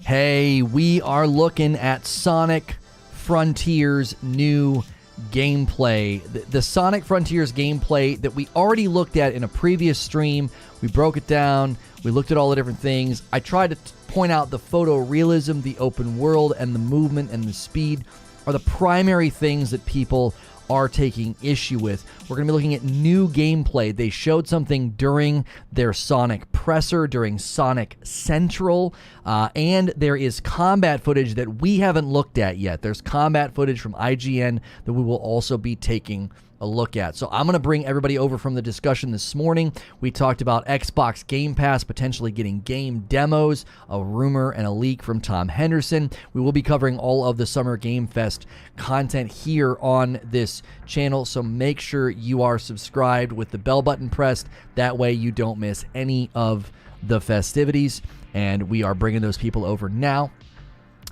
Hey, we are looking at Sonic Frontiers new gameplay. The Sonic Frontiers gameplay that we already looked at in a previous stream. We broke it down. We looked at all the different things. I tried to point out the photorealism, the open world, and the movement and the speed are the primary things that people are taking issue with. We're going to be looking at new gameplay. They showed something during their Sonic presser, during Sonic Central, and there is combat footage that we haven't looked at yet. There's combat footage from IGN that we will also be taking a look at. So I'm going to bring everybody over from the discussion this morning. We talked about Xbox Game Pass potentially getting game demos, a rumor and a leak from Tom Henderson. We will be covering all of the Summer Game Fest content here on this channel, so make sure you are subscribed with the bell button pressed. That way you don't miss any of the festivities, and we are bringing those people over now.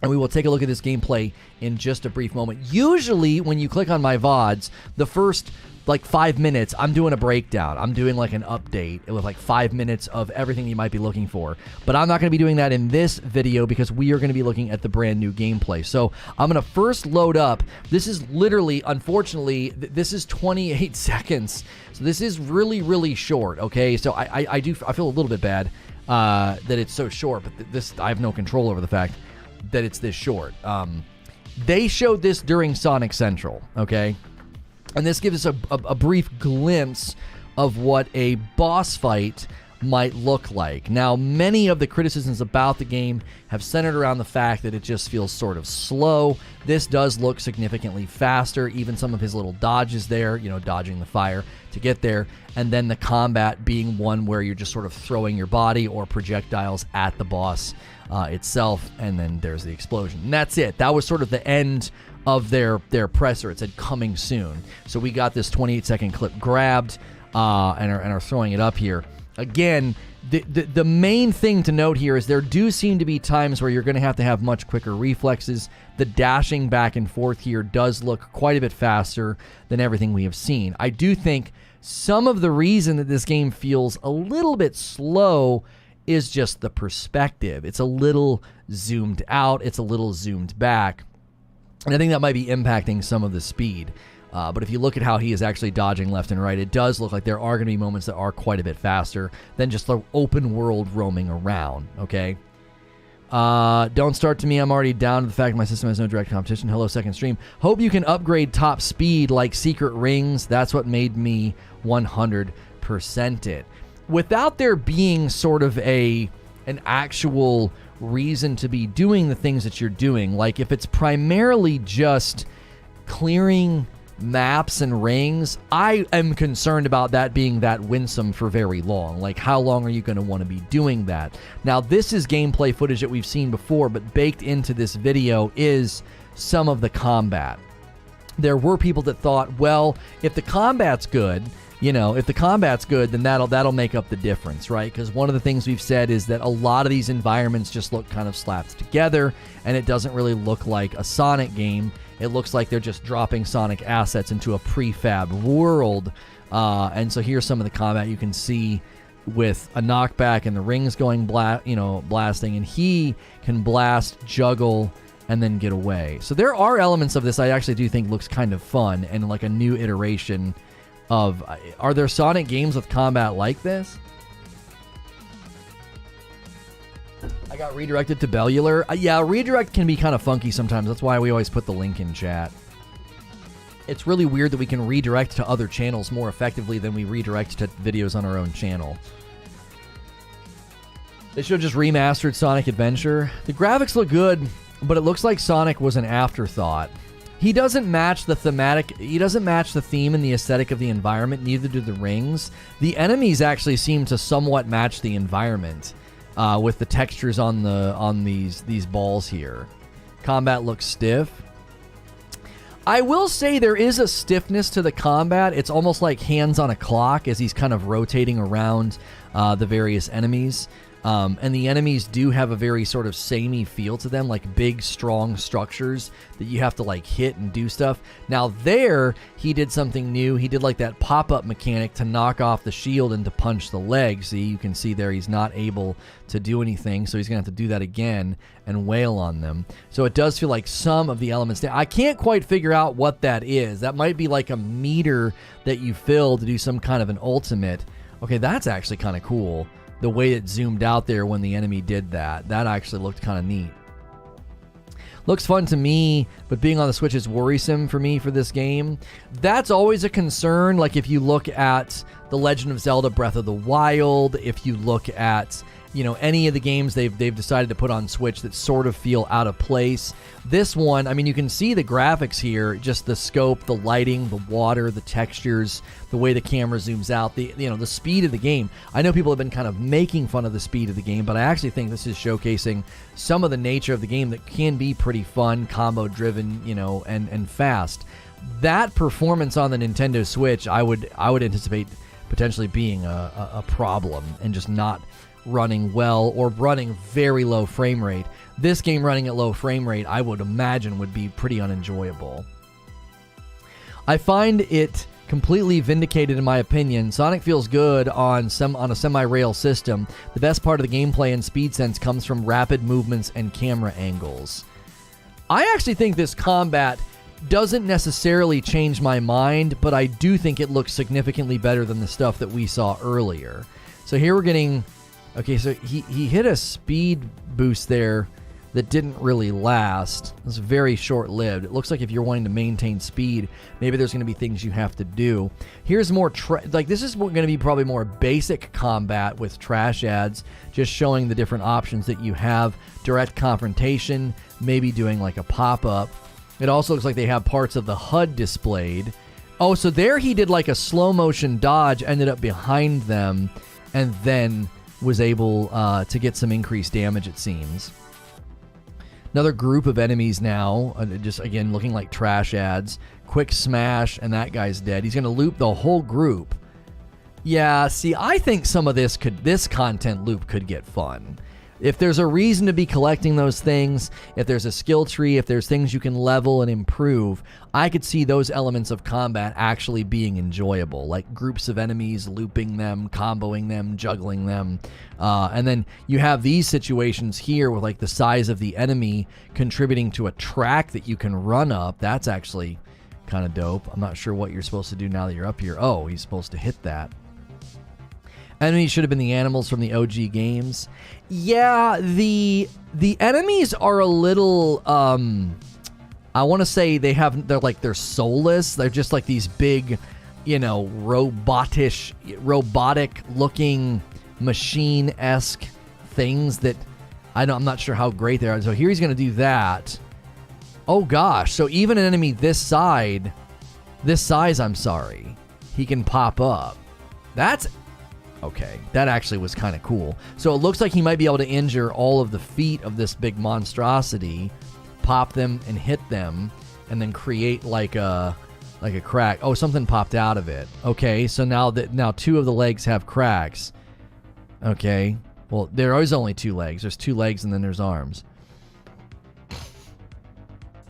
And we will take a look at this gameplay in just a brief moment. Usually, when you click on my VODs, the first, 5 minutes, I'm doing a breakdown. I'm doing, an update with, 5 minutes of everything you might be looking for. But I'm not going to be doing that in this video because we are going to be looking at the brand new gameplay. So, I'm going to first load up. This is literally, unfortunately, this is 28 seconds. So, this is really, really short, okay? So, I feel a little bit bad that it's so short. But I have no control over the fact that it's this short. They showed this during Sonic Central, okay? And this gives us a brief glimpse of what a boss fight might look like. Now, many of the criticisms about the game have centered around the fact that it just feels sort of slow. This does look significantly faster. Even some of his little dodges there, dodging the fire to get there. And then the combat being one where you're just sort of throwing your body or projectiles at the boss itself, and then there's the explosion. And that's it. That was sort of the end of their presser. It said coming soon. So we got this 28-second clip grabbed and are throwing it up here. Again, the main thing to note here is there do seem to be times where you're going to have much quicker reflexes. The dashing back and forth here does look quite a bit faster than everything we have seen. I do think some of the reason that this game feels a little bit slow is just the perspective. It's a little zoomed out. It's a little zoomed back. And I think that might be impacting some of the speed. But if you look at how he is actually dodging left and right, it does look like there are going to be moments that are quite a bit faster than just the open world roaming around, okay? Don't start to me. I'm already down to the fact my system has no direct competition. Hello, second stream. Hope you can upgrade top speed like secret rings. That's what made me 100% it. Without there being sort of an actual reason to be doing the things that you're doing, like if it's primarily just clearing maps and rings, I am concerned about that being that winsome for very long. Like, how long are you going to want to be doing that? Now, this is gameplay footage that we've seen before, but baked into this video is some of the combat. There were people that thought, well, if the combat's good, then that'll make up the difference, right? Because one of the things we've said is that a lot of these environments just look kind of slapped together, and it doesn't really look like a Sonic game. It looks like they're just dropping Sonic assets into a prefab world. And so here's some of the combat you can see with a knockback and the rings going blasting, and he can blast, juggle, and then get away. So there are elements of this I actually do think looks kind of fun and like a new iteration of, are there Sonic games with combat like this? I got redirected to Bellular. Yeah, redirect can be kind of funky sometimes. That's why we always put the link in chat. It's really weird that we can redirect to other channels more effectively than we redirect to videos on our own channel. They should have just remastered Sonic Adventure. The graphics look good, but it looks like Sonic was an afterthought. He doesn't match the theme and the aesthetic of the environment, neither do the rings. The enemies actually seem to somewhat match the environment with the textures on these balls here. Combat looks stiff. I will say there is a stiffness to the combat. It's almost like hands on a clock as he's kind of rotating around the various enemies. And the enemies do have a very sort of samey feel to them, like big, strong structures that you have to like hit and do stuff. Now there, he did something new. He did like that pop-up mechanic to knock off the shield and to punch the leg. See, you can see there he's not able to do anything, so he's going to have to do that again and wail on them. So it does feel like some of the elements there. I can't quite figure out what that is. That might be like a meter that you fill to do some kind of an ultimate. Okay, that's actually kind of cool. The way it zoomed out there when the enemy did that. That actually looked kind of neat. Looks fun to me, but being on the Switch is worrisome for me for this game. That's always a concern. Like if you look at The Legend of Zelda Breath of the Wild, if you look at, you know, any of the games they've decided to put on Switch that sort of feel out of place. This one, I mean, you can see the graphics here, just the scope, the lighting, the water, the textures, the way the camera zooms out, the speed of the game. I know people have been kind of making fun of the speed of the game, but I actually think this is showcasing some of the nature of the game that can be pretty fun, combo driven, you know, and fast. That performance on the Nintendo Switch, I would anticipate potentially being a problem and just not running well or running very low frame rate. This game running at low frame rate, I would imagine, would be pretty unenjoyable. I find it completely vindicated in my opinion. Sonic feels good on a semi-rail system. The best part of the gameplay and speed sense comes from rapid movements and camera angles. I actually think this combat doesn't necessarily change my mind, but I do think it looks significantly better than the stuff that we saw earlier. So here we're getting... Okay, so he hit a speed boost there that didn't really last. It was very short-lived. It looks like if you're wanting to maintain speed, maybe there's going to be things you have to do. Here's more... this is going to be probably more basic combat with trash ads, just showing the different options that you have. Direct confrontation, maybe doing like a pop-up. It also looks like they have parts of the HUD displayed. Oh, so there he did like a slow-motion dodge, ended up behind them, and then was able to get some increased damage, it seems. Another group of enemies now, just again looking like trash ads. Quick smash, and that guy's dead. He's going to loop the whole group. Yeah, see, I think some of this content loop could get fun. If there's a reason to be collecting those things, if there's a skill tree, if there's things you can level and improve, I could see those elements of combat actually being enjoyable, like groups of enemies, looping them, comboing them, juggling them. And then you have these situations here with like the size of the enemy contributing to a track that you can run up. That's actually kind of dope. I'm not sure what you're supposed to do now that you're up here. Oh, he's supposed to hit that. Enemies should have been the animals from the OG games. Yeah, the enemies are a little, I want to say they're soulless. They're just like these big, you know, robotic looking machine-esque things that I'm not sure how great they are. So here he's going to do that. Oh gosh, so even an enemy this size, I'm sorry, he can pop up. That's... Okay, that actually was kind of cool. So it looks like he might be able to injure all of the feet of this big monstrosity, pop them and hit them, and then create like a crack. Oh, something popped out of it. Okay, so now two of the legs have cracks. Okay, well, there is only two legs. There's two legs and then there's arms.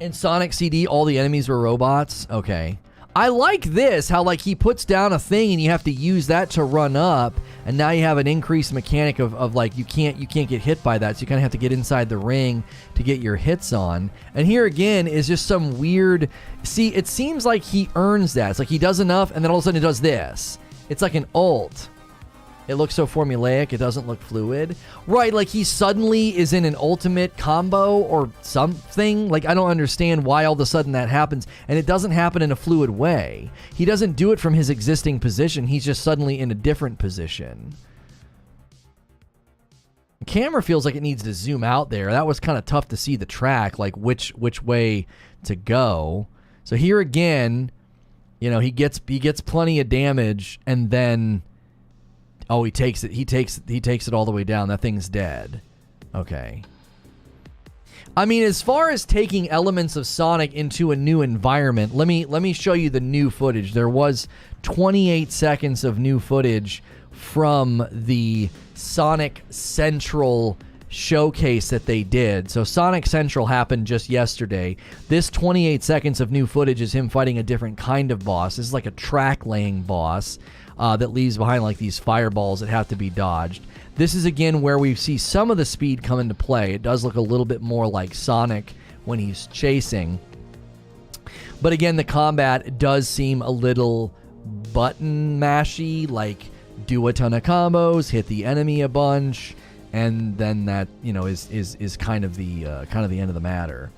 In Sonic CD, all the enemies were robots. Okay. I like this, how like he puts down a thing and you have to use that to run up, and now you have an increased mechanic of like you can't get hit by that, so you kind of have to get inside the ring to get your hits on. And here again is just some weird... See, it seems like he earns that. It's like he does enough and then all of a sudden he does this. It's like an ult. It looks so formulaic, it doesn't look fluid. Right, like he suddenly is in an ultimate combo or something. Like, I don't understand why all of a sudden that happens, and it doesn't happen in a fluid way. He doesn't do it from his existing position, he's just suddenly in a different position. The camera feels like it needs to zoom out there. That was kind of tough to see the track, like which way to go. So here again, you know, he gets plenty of damage, and then... Oh, he takes it all the way down. That thing's dead. Okay. I mean, as far as taking elements of Sonic into a new environment, let me show you the new footage. There was 28 seconds of new footage from the Sonic Central showcase that they did. So Sonic Central happened just yesterday. This 28 seconds of new footage is him fighting a different kind of boss. This is like a track laying boss that leaves behind like these fireballs that have to be dodged. This is again where we see some of the speed come into play. It does look a little bit more like Sonic when he's chasing. But again, the combat does seem a little button mashy, like do a ton of combos, hit the enemy a bunch, and then that, you know, is kind of the end of the matter.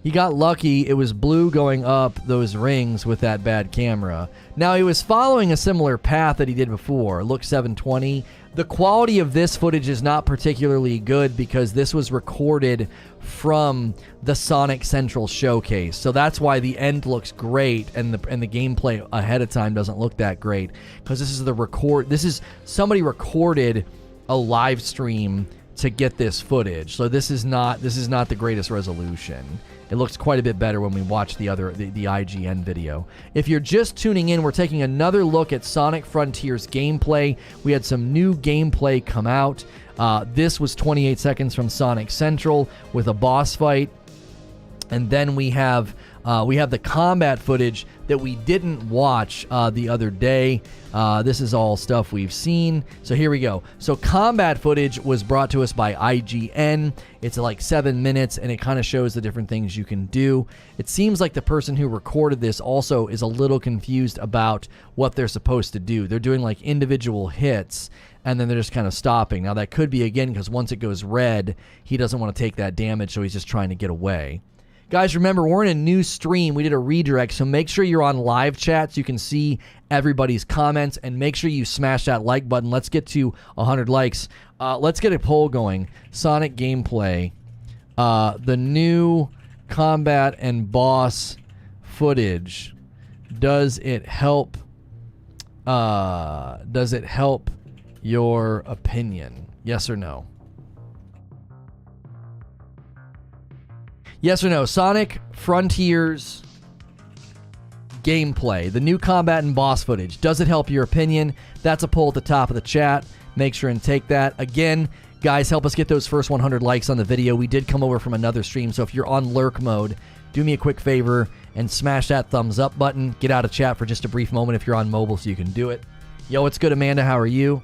He got lucky. It was blue going up those rings with that bad camera. Now, he was following a similar path that he did before. Look, 720. The quality of this footage is not particularly good because this was recorded from the Sonic Central showcase. So that's why the end looks great and the gameplay ahead of time doesn't look that great, because this is somebody recorded a live stream to get this footage. So this is not the greatest resolution. It looks quite a bit better when we watch the IGN video. If you're just tuning in, we're taking another look at Sonic Frontiers gameplay. We had some new gameplay come out. This was 28 seconds from Sonic Central with a boss fight. And then we have the combat footage that we didn't watch the other day. This is all stuff we've seen. So here we go. So combat footage was brought to us by IGN. It's like 7 minutes, and it kind of shows the different things you can do. It seems like the person who recorded this also is a little confused about what they're supposed to do. They're doing like individual hits, and then they're just kind of stopping. Now that could be, again, because once it goes red, he doesn't want to take that damage, so he's just trying to get away. Guys, remember, we're in a new stream. We did a redirect, so make sure you're on live chat so you can see everybody's comments, and make sure you smash that like button. Let's get to 100 likes. Let's get a poll going. Sonic gameplay. The new combat and boss footage. Does it help your opinion? Yes or no? Yes or no? Sonic Frontiers gameplay, the new combat and boss footage. Does it help your opinion? That's a poll at the top of the chat. Make sure and take that. Again, guys, help us get those first 100 likes on the video. We did come over from another stream, so if you're on lurk mode, do me a quick favor and smash that thumbs up button. Get out of chat for just a brief moment if you're on mobile so you can do it. Yo, what's good, Amanda? How are you?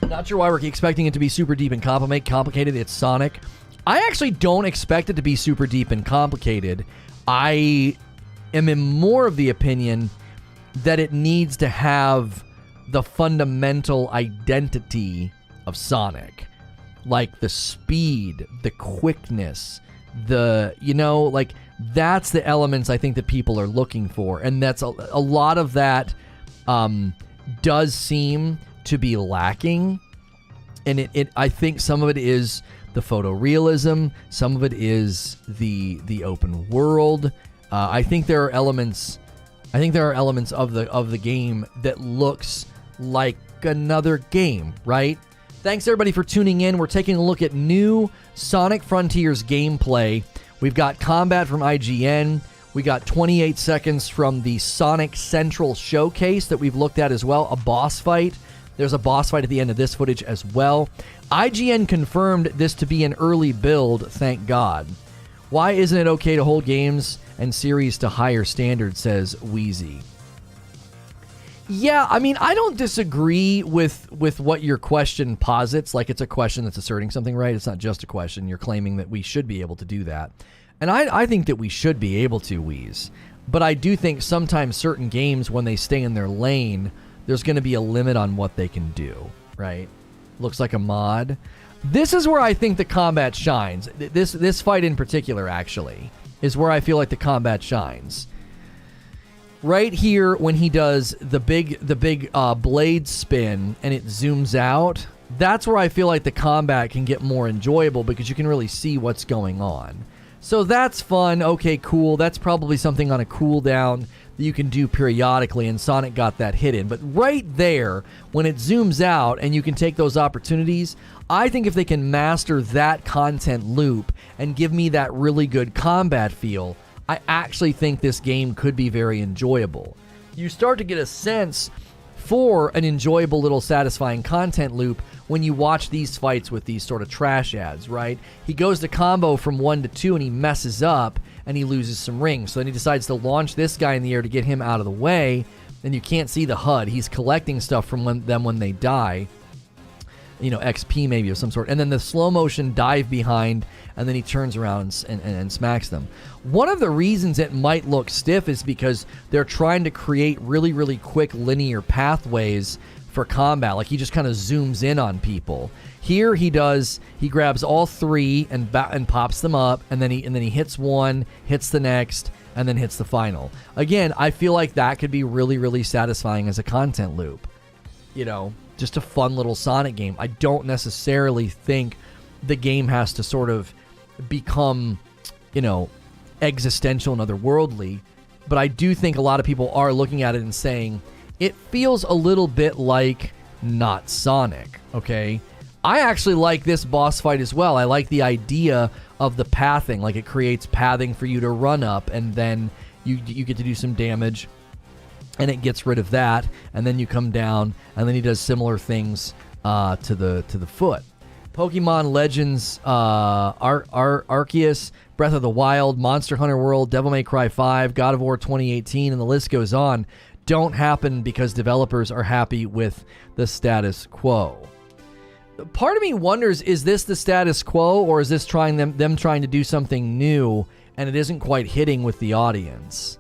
Not sure why we're expecting it to be super deep and complicated. It's Sonic. I actually don't expect it to be super deep and complicated. I am in more of the opinion that it needs to have the fundamental identity of Sonic. Like the speed, the quickness, like that's the elements I think that people are looking for. And that's a lot of that does seem to be lacking, and I think some of it is the photorealism, some of it is the open world. I think there are elements of the game that looks like another game, right? Thanks everybody for tuning in. We're taking a look at new Sonic Frontiers gameplay. We've got combat from IGN. We got 28 seconds from the Sonic Central showcase that we've looked at as well, a boss fight. There's a boss fight at the end of this footage as well. IGN confirmed this to be an early build, thank God. Why isn't it okay to hold games and series to higher standards, says Wheezy. Yeah, I mean, I don't disagree with what your question posits. Like, it's a question that's asserting something, right? It's not just a question. You're claiming that we should be able to do that. And I think that we should be able to, Wheeze. But I do think sometimes certain games, when they stay in their lane, there's going to be a limit on what they can do, right? Looks like a mod. This is where I think the combat shines. This fight in particular, actually, is where I feel like the combat shines. Right here, when he does the big blade spin and it zooms out, that's where I feel like the combat can get more enjoyable because you can really see what's going on. So that's fun. Okay, cool. That's probably something on a cooldown that you can do periodically, and Sonic got that hidden. But right there, when it zooms out and you can take those opportunities, I think if they can master that content loop and give me that really good combat feel, I actually think this game could be very enjoyable. You start to get a sense for an enjoyable little satisfying content loop when you watch these fights with these sort of trash ads, right? He goes to combo from 1 to 2 and he messes up and he loses some rings. So then he decides to launch this guy in the air to get him out of the way. And you can't see the HUD. He's collecting stuff from them when they die. You know, XP maybe of some sort. And then the slow motion dive behind, and then he turns around and smacks them. One of the reasons it might look stiff is because they're trying to create really, really quick linear pathways for combat. Like, he just kind of zooms in on people. Here he grabs all 3 and pops them up, and then he hits one, hits the next, and then hits the final. Again, I feel like that could be really, really satisfying as a content loop. You know, just a fun little Sonic game. I don't necessarily think the game has to sort of become, you know, existential and otherworldly, but I do think a lot of people are looking at it and saying, it feels a little bit like not Sonic, okay? I actually like this boss fight as well. I like the idea of the pathing. Like, it creates pathing for you to run up, and then you get to do some damage, and it gets rid of that, and then you come down, and then he does similar things to the foot. Pokemon Legends, Arceus, Breath of the Wild, Monster Hunter World, Devil May Cry 5, God of War 2018, and the list goes on, don't happen because developers are happy with the status quo. Part of me wonders, is this the status quo, or is this them trying to do something new and it isn't quite hitting with the audience?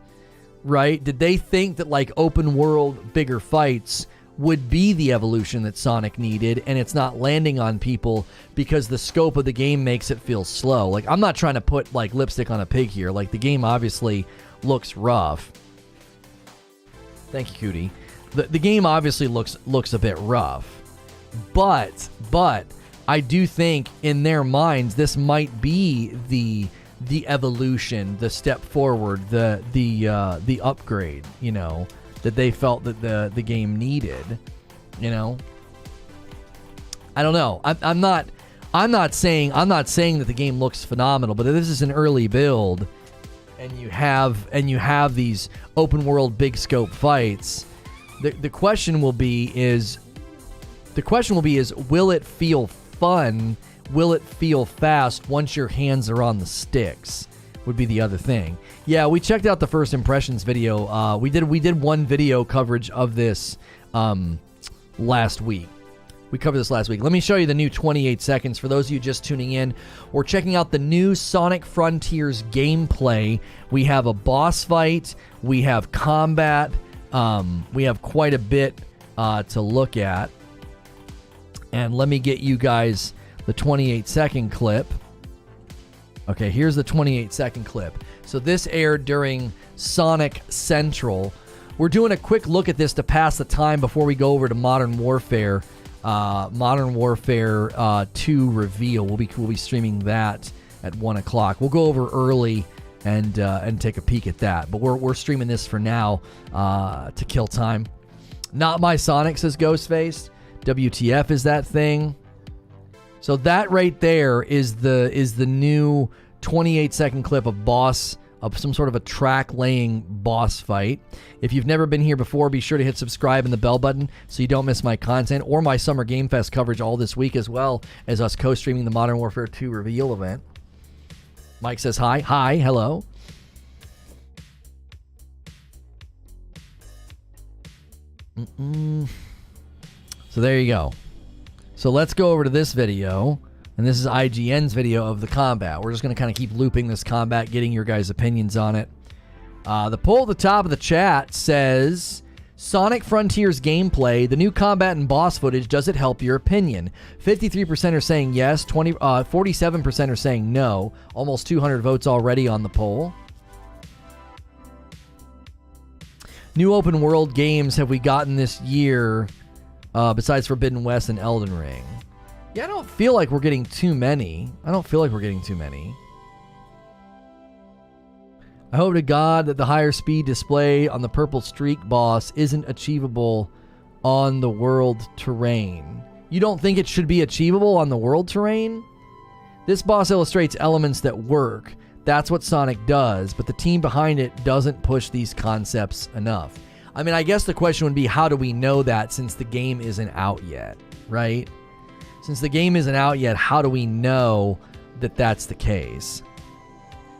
Right? Did they think that, like, open world bigger fights would be the evolution that Sonic needed, and it's not landing on people because the scope of the game makes it feel slow? Like, I'm not trying to put, like, lipstick on a pig here. Like, the game obviously looks rough. Thank you, Cootie. The game obviously looks a bit rough. But I do think in their minds this might be the evolution, the step forward, the upgrade, you know, that they felt that the game needed, you know. I don't know. I'm not saying that the game looks phenomenal, but if this is an early build and you have these open world big scope fights, the question will be is will it feel fun? Will it feel fast once your hands are on the sticks? Would be the other thing. Yeah, we checked out the first impressions video. We did one video coverage of this last week. We covered this last week. Let me show you the new 28 seconds. For those of you just tuning in, we're checking out the new Sonic Frontiers gameplay. We have a boss fight. We have combat. We have quite a bit to look at. And let me get you guys the 28-second clip. Okay, here's the 28-second clip. So this aired during Sonic Central. We're doing a quick look at this to pass the time before we go over to Modern Warfare. Modern Warfare 2 reveal. We'll be streaming that at 1 o'clock. We'll go over early and take a peek at that. But we're streaming this for now to kill time. Not my Sonic, says Ghostface. WTF is that thing? So that right there is the new 28-second clip of some sort of a track-laying boss fight. If you've never been here before, be sure to hit subscribe and the bell button so you don't miss my content or my Summer Game Fest coverage all this week, as well as us co-streaming the Modern Warfare 2 reveal event. Mike says hi. Hi. Hello. So there you go. So let's go over to this video, and this is IGN's video of the combat. We're just going to kind of keep looping this combat, getting your guys' opinions on it. The poll at the top of the chat says, Sonic Frontiers gameplay, the new combat and boss footage, does it help your opinion? 53% are saying yes, 47% are saying no. Almost 200 votes already on the poll. New open world games have we gotten this year besides Forbidden West and Elden Ring? Yeah, I don't feel like we're getting too many. I hope to God that the higher speed display on the purple streak boss isn't achievable on the world terrain. You don't think it should be achievable on the world terrain? This boss illustrates elements that work. That's what Sonic does, but the team behind it doesn't push these concepts enough. I mean, I guess the question would be, how do we know that since the game isn't out yet, right? Since the game isn't out yet, how do we know that that's the case?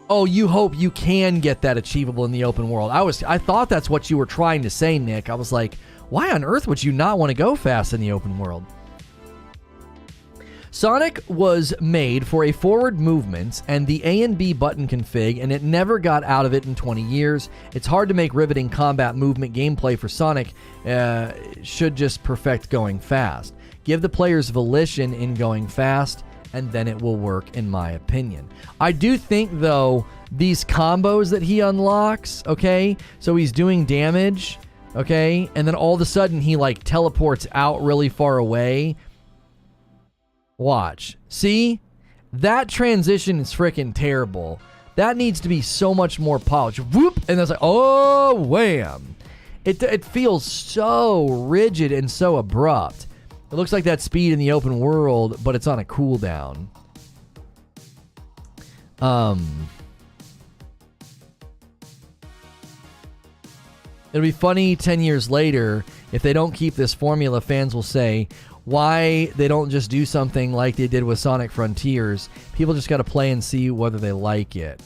Oh, you hope you can get that achievable in the open world. I thought that's what you were trying to say, Nick. I was like, why on earth would you not want to go fast in the open world? Sonic was made for a forward movement and the A and B button config, and it never got out of it in 20 years. It's hard to make riveting combat movement gameplay for Sonic. Should just perfect going fast. Give the players volition in going fast, and then it will work, in my opinion. I do think, though, these combos that he unlocks, okay, so he's doing damage, okay, and then all of a sudden he, like, teleports out really far away. Watch. See? That transition is freaking terrible. That needs to be so much more polished. Whoop! And it's like, oh, wham! It feels so rigid and so abrupt. It looks like that speed in the open world, but it's on a cooldown. It'll be funny 10 years later if they don't keep this formula. Fans will say, why they don't just do something like they did with Sonic Frontiers. People just got to play and see whether they like it.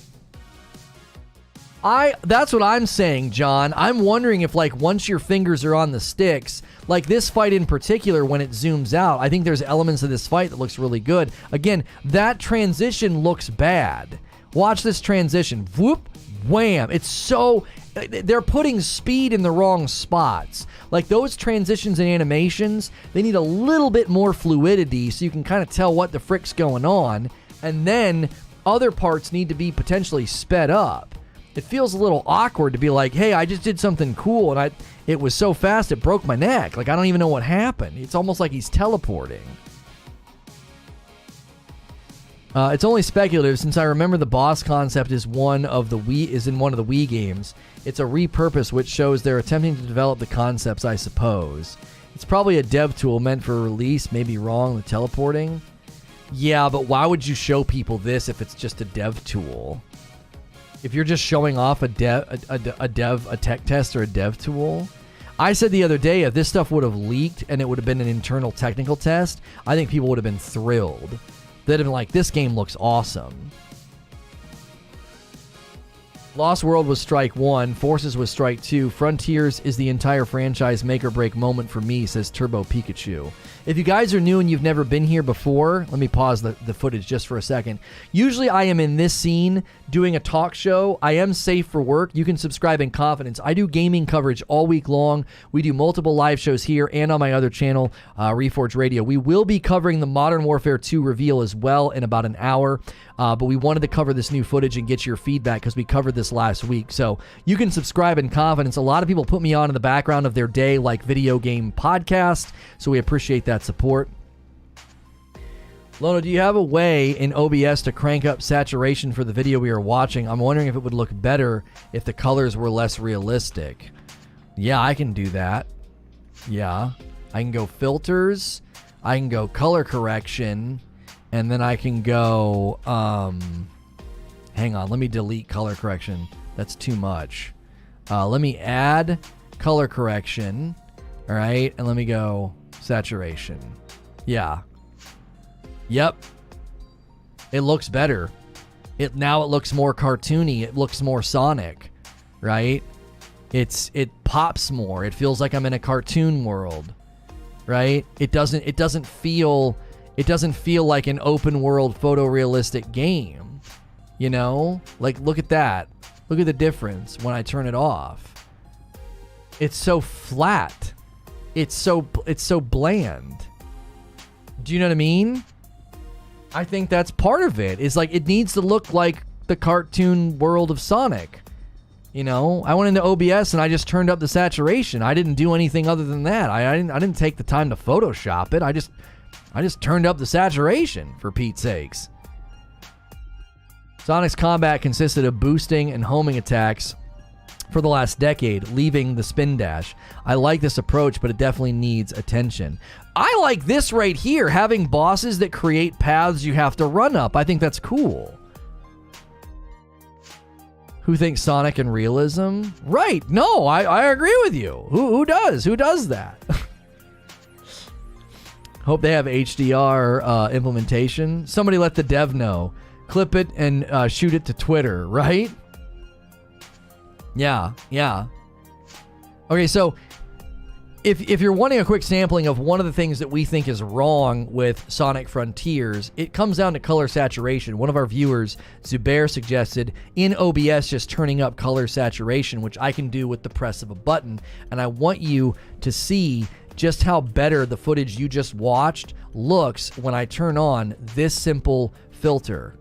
That's what I'm saying, John. I'm wondering if, like, once your fingers are on the sticks, like this fight in particular, when it zooms out, I think there's elements of this fight that looks really good. Again, that transition looks bad. Watch this transition. Whoop, wham. It's so... They're putting speed in the wrong spots. Like, those transitions and animations, they need a little bit more fluidity so you can kind of tell what the frick's going on. And then other parts need to be potentially sped up. It feels a little awkward to be like, hey, I just did something cool and it was so fast it broke my neck. Like, I don't even know what happened. It's almost like he's teleporting. It's only speculative since I remember the boss concept is in one of the Wii games. It's a repurpose, which shows they're attempting to develop the concepts, I suppose. It's probably a dev tool meant for release, maybe wrong, the teleporting. Yeah, but why would you show people this if it's just a dev tool? If you're just showing off a tech test or a dev tool. I said the other day, if this stuff would have leaked and it would have been an internal technical test, I think people would have been thrilled. They'd have been like, this game looks awesome. Lost World was strike one. Forces was strike two. Frontiers is the entire franchise make or break moment for me, says Turbo Pikachu. If you guys are new and you've never been here before, let me pause the footage just for a second. Usually I am in this scene doing a talk show. I am safe for work. You can subscribe in confidence. I do gaming coverage all week long. We do multiple live shows here and on my other channel, Reforge Radio. We will be covering the Modern Warfare 2 reveal as well in about an hour. But we wanted to cover this new footage and get your feedback because we covered this last week. So you can subscribe in confidence. A lot of people put me on in the background of their day like video game podcast. So we appreciate that support. Lono, do you have a way in OBS to crank up saturation for the video we are watching? I'm wondering if it would look better if the colors were less realistic. Yeah, I can do that. Yeah. I can go filters. I can go color correction. And then I can go, hang on, let me delete color correction. That's too much. Let me add color correction, all right? And let me go saturation. Yeah. Yep. It looks better. Now it looks more cartoony. It looks more Sonic, right? It pops more. It feels like I'm in a cartoon world, right? It doesn't feel like an open world photorealistic game, you know? Like, look at that. Look at the difference when I turn it off. It's so flat. It's so bland. Do you know what I mean? I think that's part of it. It's like it needs to look like the cartoon world of Sonic. You know, I went into OBS and I just turned up the saturation. I didn't do anything other than that. I didn't take the time to Photoshop it. I just turned up the saturation, for Pete's sakes. Sonic's combat consisted of boosting and homing attacks for the last decade, leaving the spin dash. I like this approach, but it definitely needs attention. I like this right here, having bosses that create paths you have to run up. I think that's cool. Who thinks Sonic and realism? Right. No, I agree with you. Who does? Who does that? Hope they have HDR implementation. Somebody let the dev know. Clip it and shoot it to Twitter, right? Yeah. Okay, so if you're wanting a quick sampling of one of the things that we think is wrong with Sonic Frontiers, it comes down to color saturation. One of our viewers, Zubair, suggested in OBS just turning up color saturation, which I can do with the press of a button. And I want you to see just how better the footage you just watched looks when I turn on this simple filter.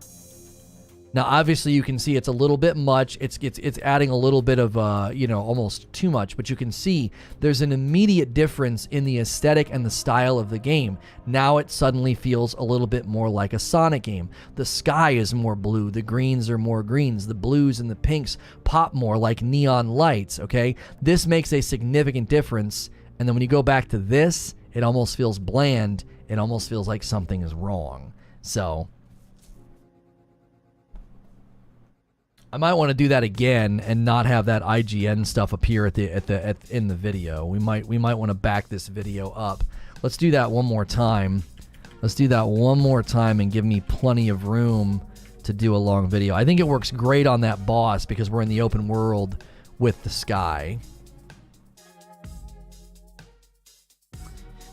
Now, obviously, you can see it's a little bit much. It's adding a little bit of, almost too much. But you can see there's an immediate difference in the aesthetic and the style of the game. Now it suddenly feels a little bit more like a Sonic game. The sky is more blue. The greens are more greens. The blues and the pinks pop more like neon lights, okay? This makes a significant difference. And then when you go back to this, it almost feels bland. It almost feels like something is wrong. So I might want to do that again and not have that IGN stuff appear in the video. We might want to back this video up. Let's do that one more time. Let's do that one more time and give me plenty of room to do a long video. I think it works great on that boss because we're in the open world with the sky.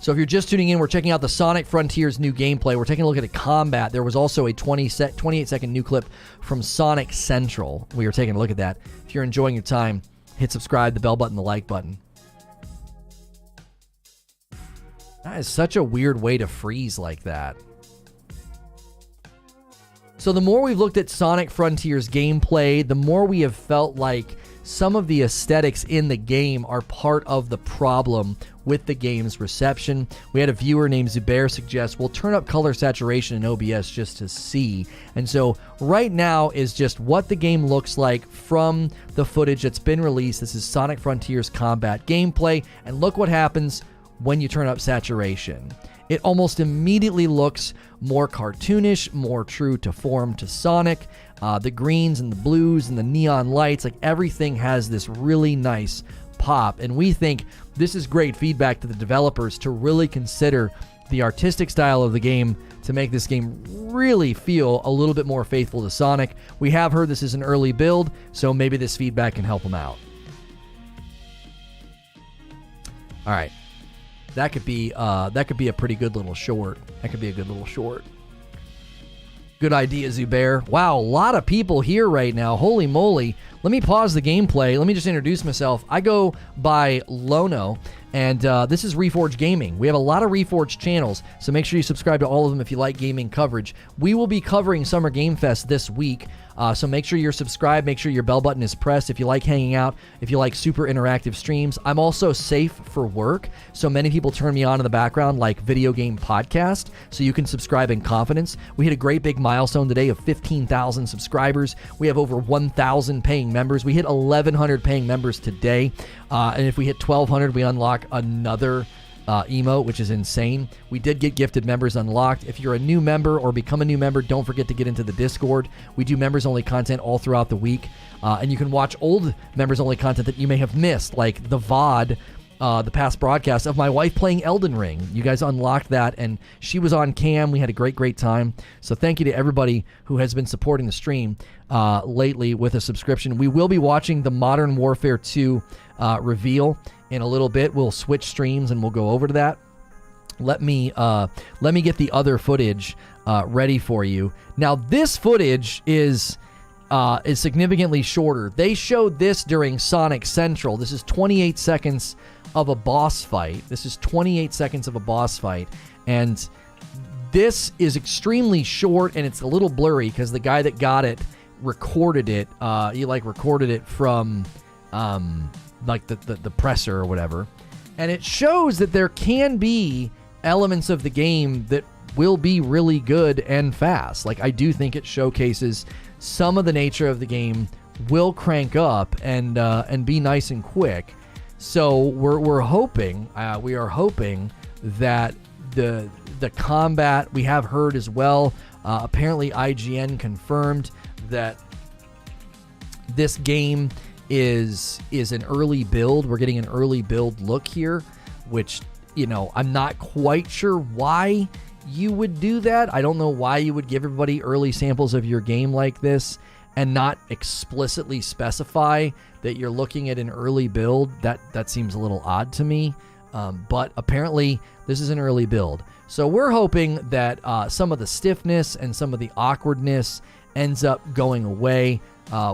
So if you're just tuning in, we're checking out the Sonic Frontiers new gameplay. We're taking a look at the combat. There was also a 28-second new clip from Sonic Central. We are taking a look at that. If you're enjoying your time, hit subscribe, the bell button, the like button. That is such a weird way to freeze like that. So the more we've looked at Sonic Frontiers gameplay, the more we have felt like some of the aesthetics in the game are part of the problem with the game's reception. We had a viewer named Zubair suggest, we'll turn up color saturation in OBS just to see. And so right now is just what the game looks like from the footage that's been released. This is Sonic Frontiers combat gameplay. And look what happens when you turn up saturation. It almost immediately looks more cartoonish, more true to form to Sonic. The greens and the blues and the neon lights, like everything has this really nice pop. And we think this is great feedback to the developers to really consider the artistic style of the game to make this game really feel a little bit more faithful to Sonic. We have heard this is an early build, so maybe this feedback can help them out. All right. That could be a pretty good little short. That could be a good little short. Good idea, Zubair. Wow, a lot of people here right now. Holy moly. Let me pause the gameplay. Let me just introduce myself. I go by Lono, and this is Reforge Gaming. We have a lot of Reforge channels, so make sure you subscribe to all of them if you like gaming coverage. We will be covering Summer Game Fest this week, so make sure you're subscribed. Make sure your bell button is pressed if you like hanging out, if you like super interactive streams. I'm also safe for work, so many people turn me on in the background like Video Game Podcast, so you can subscribe in confidence. We hit a great big milestone today of 15,000 subscribers. We have over 1,000 paying members. We hit 1,100 paying members today, and if we hit 1,200, we unlock another emote, which is insane. We did get gifted members unlocked. If you're a new member or become a new member, don't forget to get into the Discord. We do members only content all throughout the week, and you can watch old members only content that you may have missed, like the VOD, the past broadcast of my wife playing Elden Ring. You guys unlocked that, and she was on cam. We had a great time. So thank you to everybody who has been supporting the stream lately with a subscription. We will be watching the Modern Warfare 2 reveal in a little bit. We'll switch streams and we'll go over to that. Let me get the other footage ready for you. Now this footage is significantly shorter. They showed this during Sonic Central. This is 28 seconds of a boss fight. This is 28 seconds of a boss fight, and this is extremely short, and it's a little blurry because the guy that got it recorded it. He recorded it from the presser or whatever, and it shows that there can be elements of the game that will be really good and fast. Like, I do think it showcases some of the nature of the game will crank up and be nice and quick. So we're hoping, we are hoping that the combat, we have heard as well. Apparently IGN confirmed that This game is an early build. We're getting an early build look here, which, you know, I'm not quite sure why you would do that. I don't know why you would give everybody early samples of your game like this and not explicitly specify that you're looking at an early build. That seems a little odd to me. But apparently this is an early build. So we're hoping that some of the stiffness and some of the awkwardness ends up going away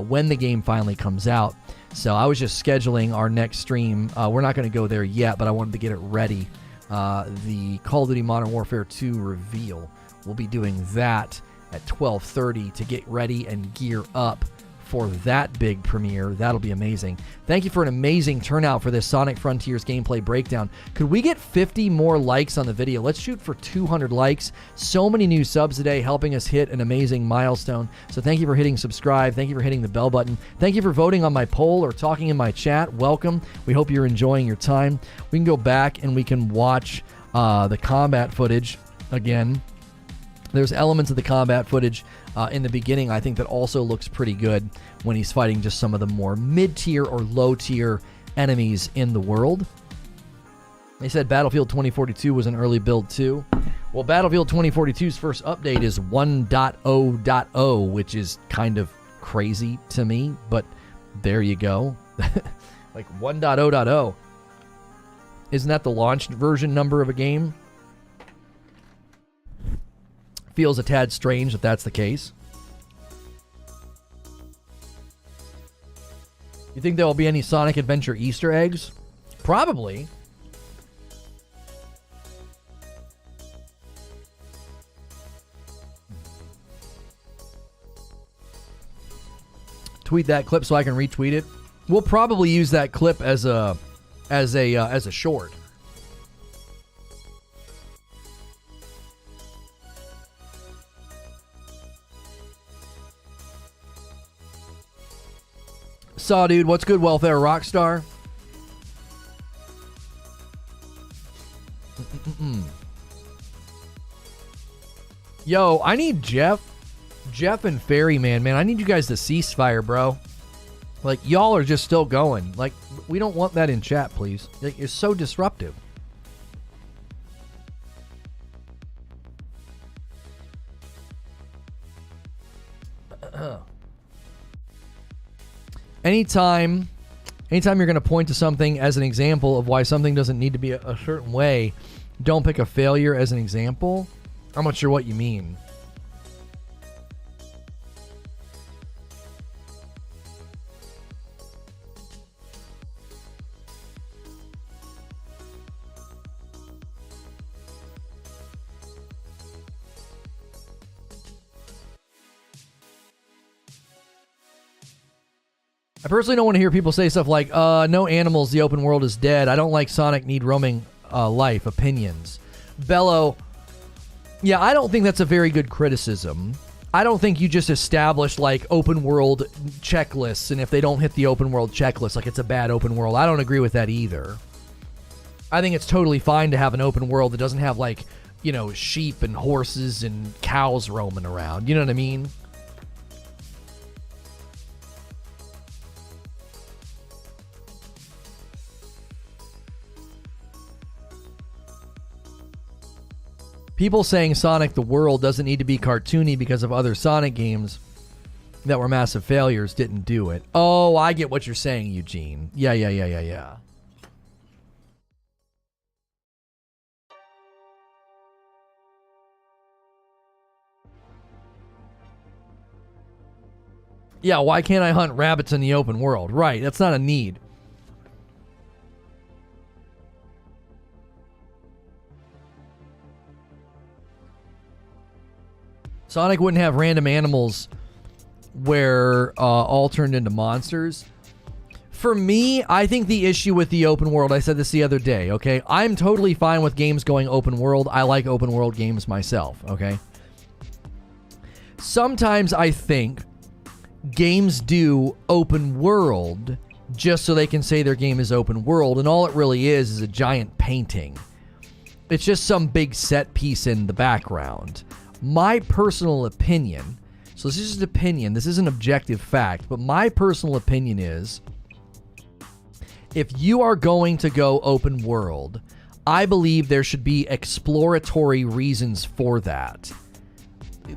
when the game finally comes out. So I was just scheduling our next stream. We're not going to go there yet, but I wanted to get it ready. The Call of Duty Modern Warfare 2 reveal. We'll be doing that at 12:30 to get ready and gear up for that big premiere. That'll be amazing. Thank you for an amazing turnout for this Sonic Frontiers gameplay breakdown. Could we get 50 more likes on the video? Let's shoot for 200 likes. So many new subs today, helping us hit an amazing milestone. So thank you for hitting subscribe. Thank you for hitting the bell button. Thank you for voting on my poll or talking in my chat. Welcome. We hope you're enjoying your time. We can go back and we can watch the combat footage again. There's elements of the combat footage in the beginning, I think, that also looks pretty good when he's fighting just some of the more mid-tier or low-tier enemies in the world. They said Battlefield 2042 was an early build too. Well, Battlefield 2042's first update is 1.0.0, which is kind of crazy to me, but there you go. Like 1.0.0. Isn't that the launch version number of a game? Feels a tad strange if that's the case. You think there will be any Sonic Adventure Easter eggs? Probably. Tweet that clip so I can retweet it. We'll probably use that clip as a short. Saw, dude. What's good, Welfare Rockstar? Yo, I need Jeff and Ferryman, man. I need you guys to ceasefire, bro. Like, y'all are just still going. Like, we don't want that in chat, please. Like, it's so disruptive. Anytime you're going to point to something as an example of why something doesn't need to be a certain way, don't pick a failure as an example. I'm not sure what you mean. I personally don't want to hear people say stuff like, no animals, the open world is dead. I don't like Sonic need roaming life. Opinions. Bello, yeah, I don't think that's a very good criticism. I don't think you just establish, like, open world checklists, and if they don't hit the open world checklist, like, it's a bad open world. I don't agree with that either. I think it's totally fine to have an open world that doesn't have, like, you know, sheep and horses and cows roaming around. You know what I mean? People saying Sonic the World doesn't need to be cartoony because of other Sonic games that were massive failures didn't do it. Oh, I get what you're saying, Eugene. Yeah. Yeah, why can't I hunt rabbits in the open world? Right, that's not a need. Sonic wouldn't have random animals where all turned into monsters. For me, I think the issue with the open world, I said this the other day, okay? I'm totally fine with games going open world. I like open world games myself, okay? Sometimes I think games do open world just so they can say their game is open world, and all it really is a giant painting. It's just some big set piece in the background. My personal opinion So this is just opinion. This is an objective fact. But my personal opinion is, if you are going to go open world, I believe there should be exploratory reasons for that.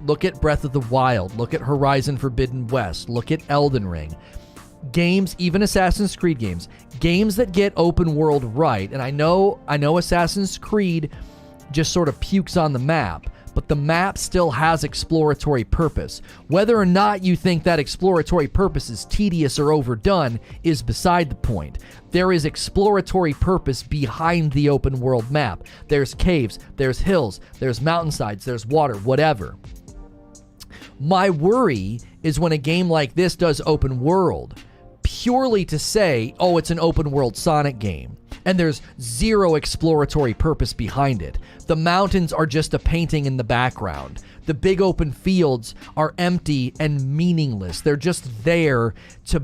Look at Breath of the Wild. Look at Horizon Forbidden West. Look at Elden Ring. Games, even Assassin's Creed games that get open world right. And I know Assassin's Creed just sort of pukes on the map, but the map still has exploratory purpose. Whether or not you think that exploratory purpose is tedious or overdone is beside the point. There is exploratory purpose behind the open world map. There's caves, there's hills, there's mountainsides, there's water, whatever. My worry is when a game like this does open world purely to say, oh, it's an open world Sonic game, and there's zero exploratory purpose behind it. The mountains are just a painting in the background. The big open fields are empty and meaningless. They're just there so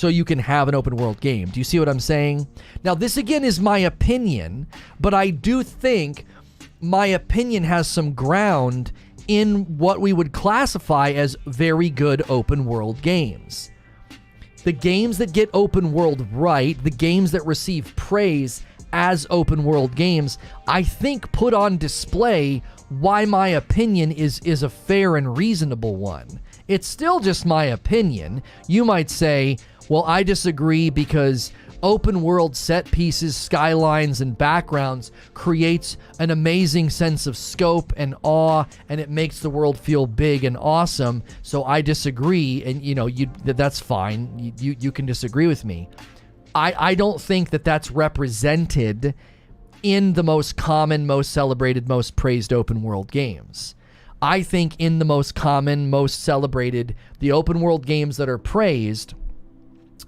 you can have an open world game. Do you see what I'm saying? Now, this again is my opinion, but I do think my opinion has some ground in what we would classify as very good open world games. The games that get open world right, the games that receive praise as open world games, I think put on display why my opinion is a fair and reasonable one. It's still just my opinion. You might say, well, I disagree because open world set pieces, skylines, and backgrounds creates an amazing sense of scope and awe, and it makes the world feel big and awesome. So I disagree, and that's fine. You can disagree with me. I don't think that that's represented in the most common, most celebrated, most praised open world games. I think in the most common, most celebrated, the open world games that are praised,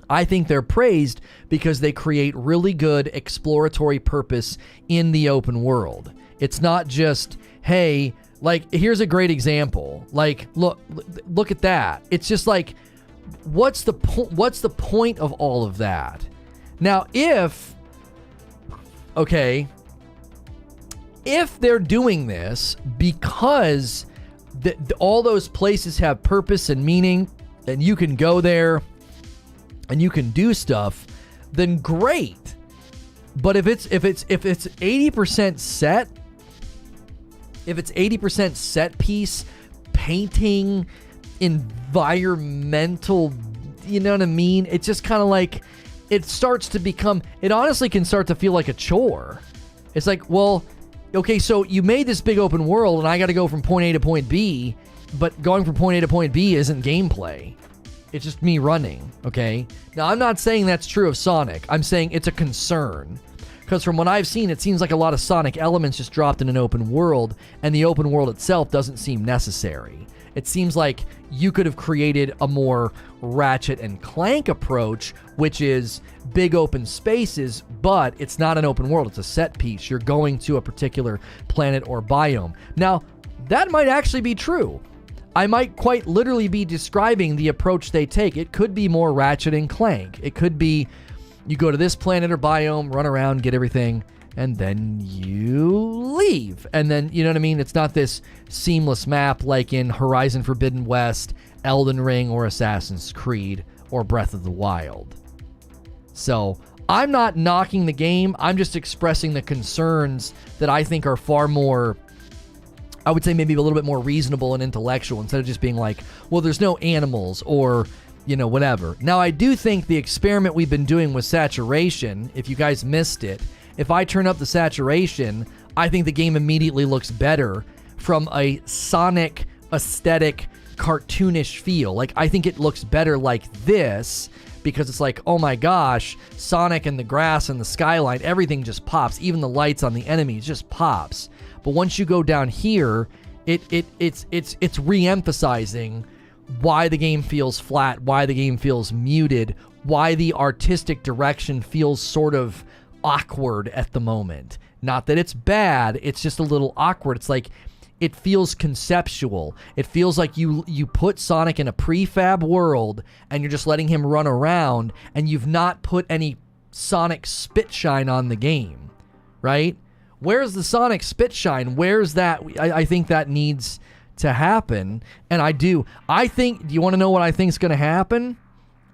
I think they're praised because they create really good exploratory purpose in the open world. It's not just, hey, like, here's a great example. Like, look at that. It's just like, what's the point of all of that? Now, if they're doing this because all those places have purpose and meaning, and you can go there and you can do stuff, then great. But if it's 80% set, if it's 80% set piece, painting, environmental, you know what I mean? It's just kind of like, it honestly can start to feel like a chore. It's like, well, okay, so you made this big open world and I got to go from point A to point B, but going from point A to point B isn't gameplay. It's just me running, okay? Now, I'm not saying that's true of Sonic. I'm saying it's a concern. Because from what I've seen, it seems like a lot of Sonic elements just dropped in an open world, and the open world itself doesn't seem necessary. It seems like you could have created a more Ratchet and Clank approach, which is big open spaces, but it's not an open world. It's a set piece. You're going to a particular planet or biome. Now, that might actually be true. I might quite literally be describing the approach they take. It could be more Ratchet and Clank. It could be you go to this planet or biome, run around, get everything, and then you leave. And then, you know what I mean? It's not this seamless map like in Horizon Forbidden West, Elden Ring, or Assassin's Creed, or Breath of the Wild. So, I'm not knocking the game. I'm just expressing the concerns that I think are far more, I would say maybe a little bit more reasonable and intellectual, instead of just being like, well, there's no animals or, whatever. Now, I do think the experiment we've been doing with saturation, if you guys missed it, if I turn up the saturation, I think the game immediately looks better from a Sonic aesthetic, cartoonish feel. Like, I think it looks better like this because it's like, oh my gosh, Sonic and the grass and the skyline, everything just pops. Even the lights on the enemies just pops. But once you go down here, it's re-emphasizing why the game feels flat, why the game feels muted, why the artistic direction feels sort of awkward at the moment. Not that it's bad, it's just a little awkward. It's like, it feels conceptual. It feels like you put Sonic in a prefab world and you're just letting him run around and you've not put any Sonic spit shine on the game, right? Where's the Sonic spit shine? Where's that? I think that needs to happen, and I do. Do you want to know what I think is going to happen?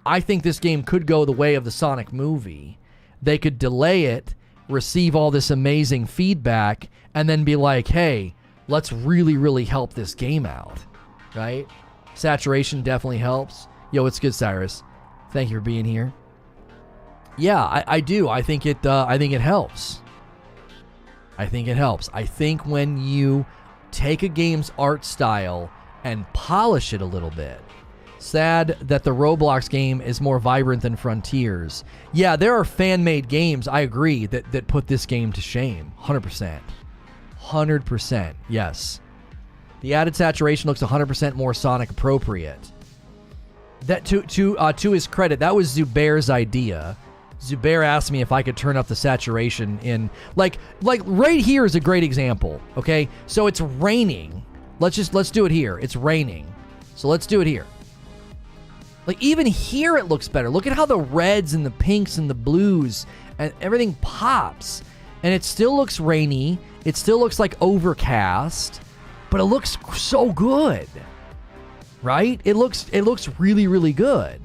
I think this game could go the way of the Sonic movie. They could delay it, receive all this amazing feedback, and then be like, hey, let's really, really help this game out, right? Saturation definitely helps. Yo, it's good, Cyrus. Thank you for being here. Yeah, I do. I think it helps. I think it helps. I think when you take a game's art style and polish it a little bit. Sad that the Roblox game is more vibrant than Frontiers. Yeah, there are fan-made games, I agree, that put this game to shame. 100%. 100%, yes. The added saturation looks 100% more Sonic appropriate. That to his credit, that was Zubair's idea. Zubair asked me if I could turn up the saturation in like right here is a great example. Okay, so it's raining. Let's do it here. It's raining, so let's do it here. Like even here it looks better. Look at how the reds and the pinks and the blues and everything pops, and it still looks rainy. It still looks like overcast, but it looks so good, right? It looks really, really good.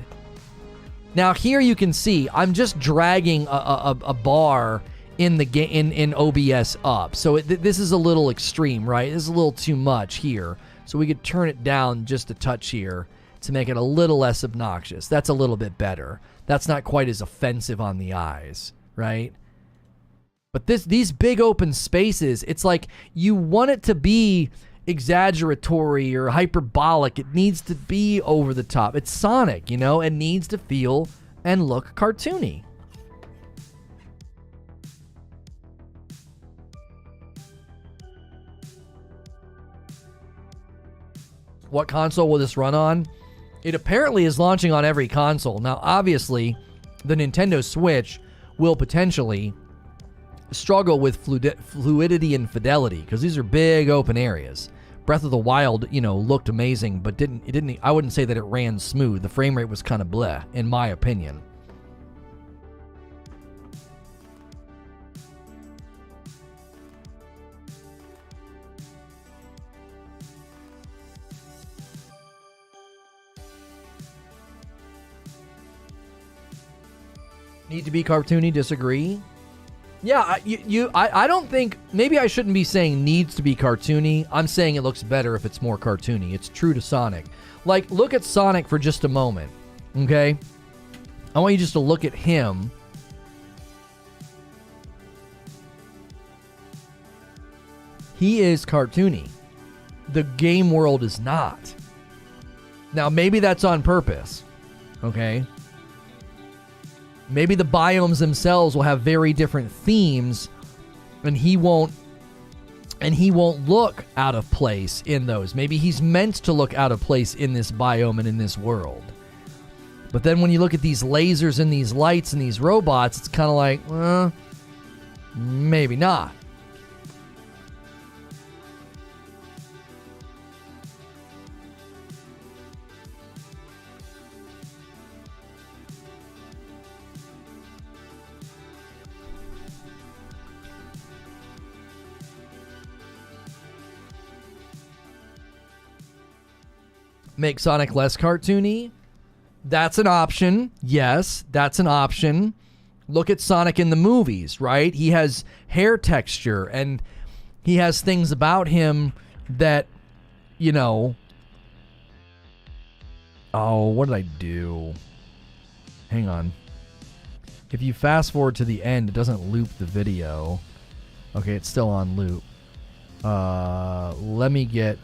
Now here you can see I'm just dragging a bar in the in OBS up, so this is a little extreme, right? This is a little too much here, so we could turn it down just a touch here to make it a little less obnoxious. That's a little bit better. That's not quite as offensive on the eyes, right? But these big open spaces, it's like you want it to be exaggeratory or hyperbolic. It needs to be over the top. It's Sonic, you know, it needs to feel and look cartoony. What console will this run on? It apparently is launching on every console. Now, obviously, the Nintendo Switch will potentially struggle with fluidity and fidelity because these are big open areas. Breath of the Wild, you know, looked amazing, but I wouldn't say that it ran smooth. The frame rate was kind of bleh, in my opinion. Need to be cartoony, disagree. Yeah, I don't think, maybe I shouldn't be saying needs to be cartoony. I'm saying it looks better if it's more cartoony. It's true to Sonic. Like, look at Sonic for just a moment, okay? I want you just to look at him. He is cartoony. The game world is not. Now, maybe that's on purpose, okay? Maybe the biomes themselves will have very different themes, and he won't look out of place in those. Maybe he's meant to look out of place in this biome and in this world. But then when you look at these lasers and these lights and these robots, it's kind of like, maybe not. Make Sonic less cartoony? That's an option. Yes, that's an option. Look at Sonic in the movies, right? He has hair texture and he has things about him that, you know... Oh, what did I do? Hang on. If you fast forward to the end, it doesn't loop the video. Okay, it's still on loop. Let me get...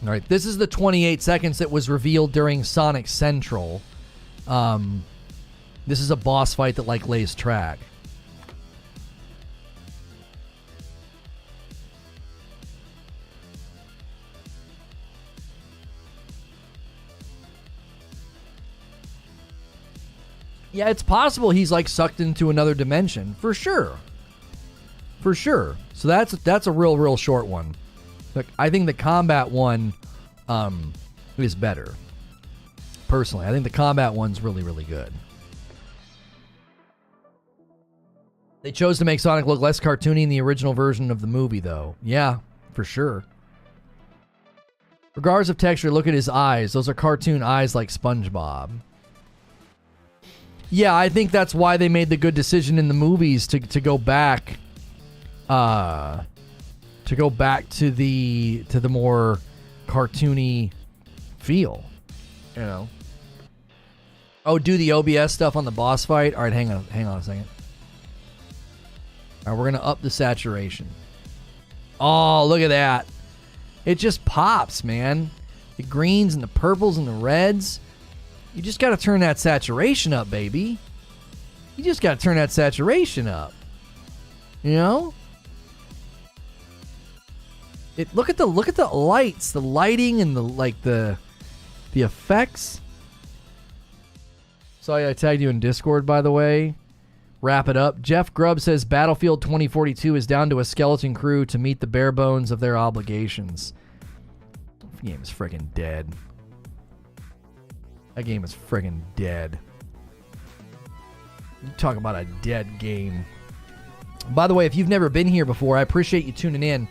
All right, this is the 28 seconds that was revealed during Sonic Central. This is a boss fight that like lays track. Yeah, it's possible he's like sucked into another dimension, for sure. For sure. So that's a real short one. Like, I think the combat one is better. Personally, I think the combat one's really good. They chose to make Sonic look less cartoony in the original version of the movie, though. Yeah, for sure. Regardless of texture, look at his eyes. Those are cartoon eyes like SpongeBob. Yeah, I think that's why they made the good decision in the movies to go back to the more cartoony feel, you know. Oh, do the OBS stuff on the boss fight. All right, hang on a second. All right, we're gonna up the saturation. Oh, look at that! It just pops, man. The greens and the purples and the reds. You just got to turn that saturation up, baby. You just got to turn that saturation up. You know? Look at the lights, the lighting, and the effects. Sorry, I tagged you in Discord, by the way. Wrap it up. Jeff Grubb says Battlefield 2042 is down to a skeleton crew to meet the bare bones of their obligations. The game is friggin' dead. That game is friggin' dead. You talk about a dead game. By the way, if you've never been here before, I appreciate you tuning in.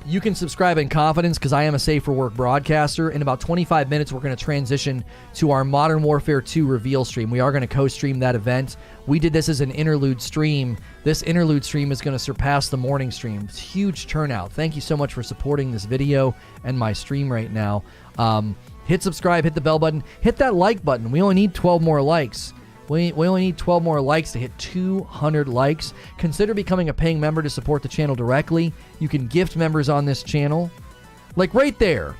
You can subscribe in confidence because I am a Safe for Work broadcaster. In about 25 minutes, we're going to transition to our Modern Warfare 2 reveal stream. We are going to co-stream that event. We did this as an interlude stream. This interlude stream is going to surpass the morning stream. It's huge turnout. Thank you so much for supporting this video and my stream right now. Hit subscribe, hit the bell button, hit that like button. We only need 12 more likes. We only need 12 more likes to hit 200 likes. Consider becoming a paying member to support the channel directly. You can gift members on this channel. Like right there.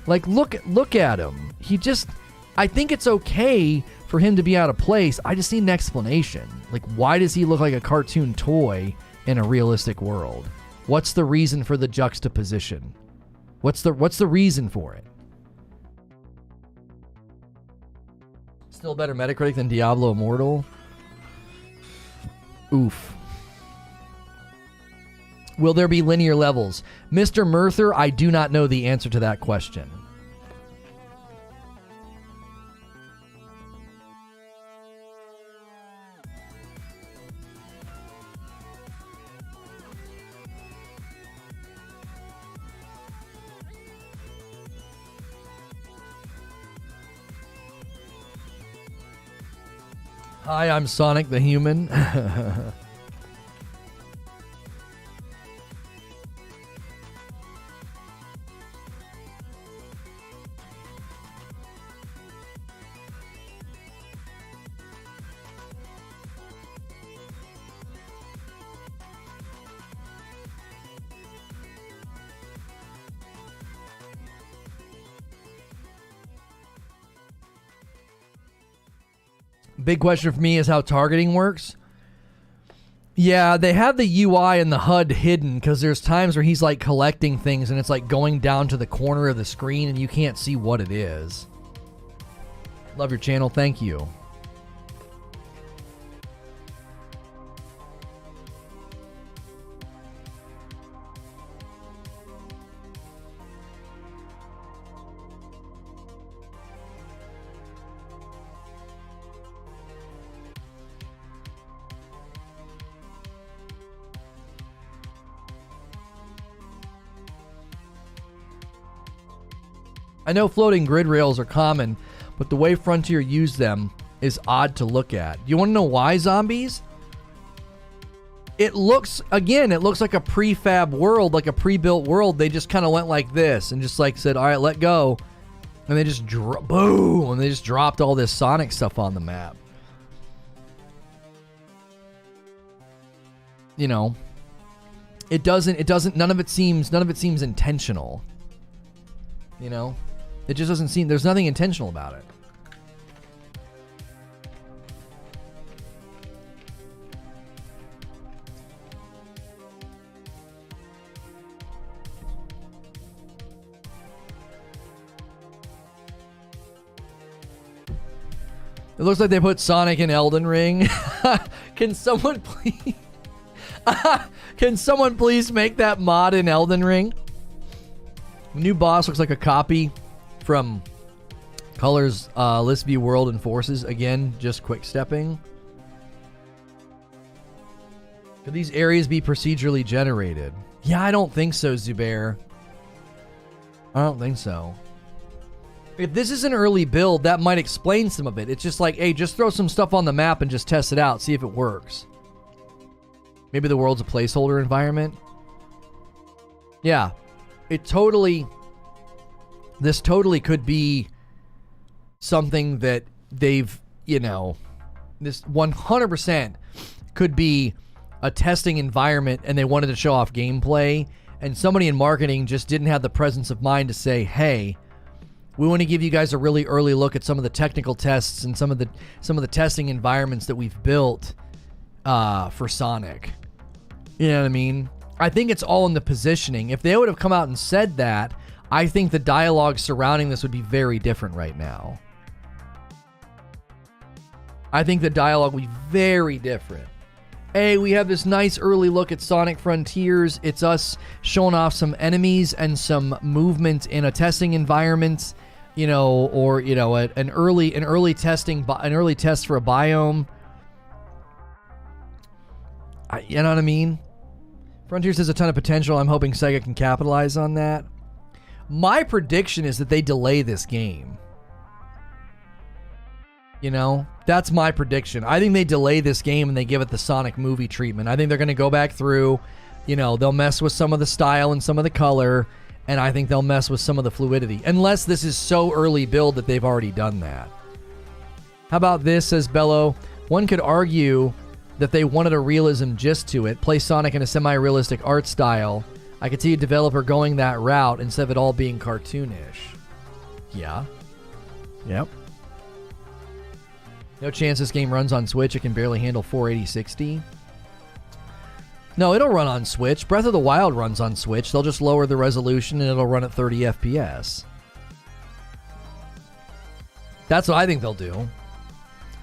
Like look at him. I think it's okay for him to be out of place. I just need an explanation. Like why does he look like a cartoon toy in a realistic world? What's the reason for the juxtaposition? What's the reason for it? Still better Metacritic than Diablo Immortal? Oof. Will there be linear levels? Mr. Murther, I do not know the answer to that question. Hi, I'm Sonic the Human. Big question for me is how targeting works. Yeah, they have the UI and the HUD hidden because there's times where he's like collecting things and it's like going down to the corner of the screen and you can't see what it is. Love your channel. Thank you. I know floating grid rails are common, but the way Frontier used them is odd to look at. You want to know why, zombies? It looks like a prefab world, like a pre-built world. They just kind of went like this and just like said, all right, let go. And they just boom, and they just dropped all this Sonic stuff on the map. You know, none of it seems intentional. You know? It just doesn't seem, there's nothing intentional about it. It looks like they put Sonic in Elden Ring. Can someone please make that mod in Elden Ring? The new boss looks like a copy from Color's List View World and Forces. Again, just quick stepping. Could these areas be procedurally generated? Yeah, I don't think so, Zubair. I don't think so. If this is an early build, that might explain some of it. It's just like, hey, just throw some stuff on the map and just test it out, see if it works. Maybe the world's a placeholder environment. Yeah, this totally could be something that they've, this 100% could be a testing environment and they wanted to show off gameplay, and somebody in marketing just didn't have the presence of mind to say, hey, we want to give you guys a really early look at some of the technical tests and some of the testing environments that we've built for Sonic. You know what I mean? I think it's all in the positioning. If they would have come out and said that, I think the dialogue surrounding this would be very different right now. I think the dialogue would be very different. Hey, we have this nice early look at Sonic Frontiers. It's us showing off some enemies and some movement in a testing environment, or an early test for a biome. You know what I mean? Frontiers has a ton of potential. I'm hoping Sega can capitalize on that. My prediction is that they delay this game. That's my prediction. I think they delay this game and they give it the Sonic movie treatment. I think they're going to go back through, they'll mess with some of the style and some of the color, and I think they'll mess with some of the fluidity. Unless this is so early build that they've already done that. How about this, says Bello? One could argue that they wanted a realism gist to it. Play Sonic in a semi-realistic art style. I could see a developer going that route instead of it all being cartoonish. Yeah. Yep. No chance this game runs on Switch. It can barely handle 480-60. No, it'll run on Switch. Breath of the Wild runs on Switch. They'll just lower the resolution and it'll run at 30 FPS. That's what I think they'll do.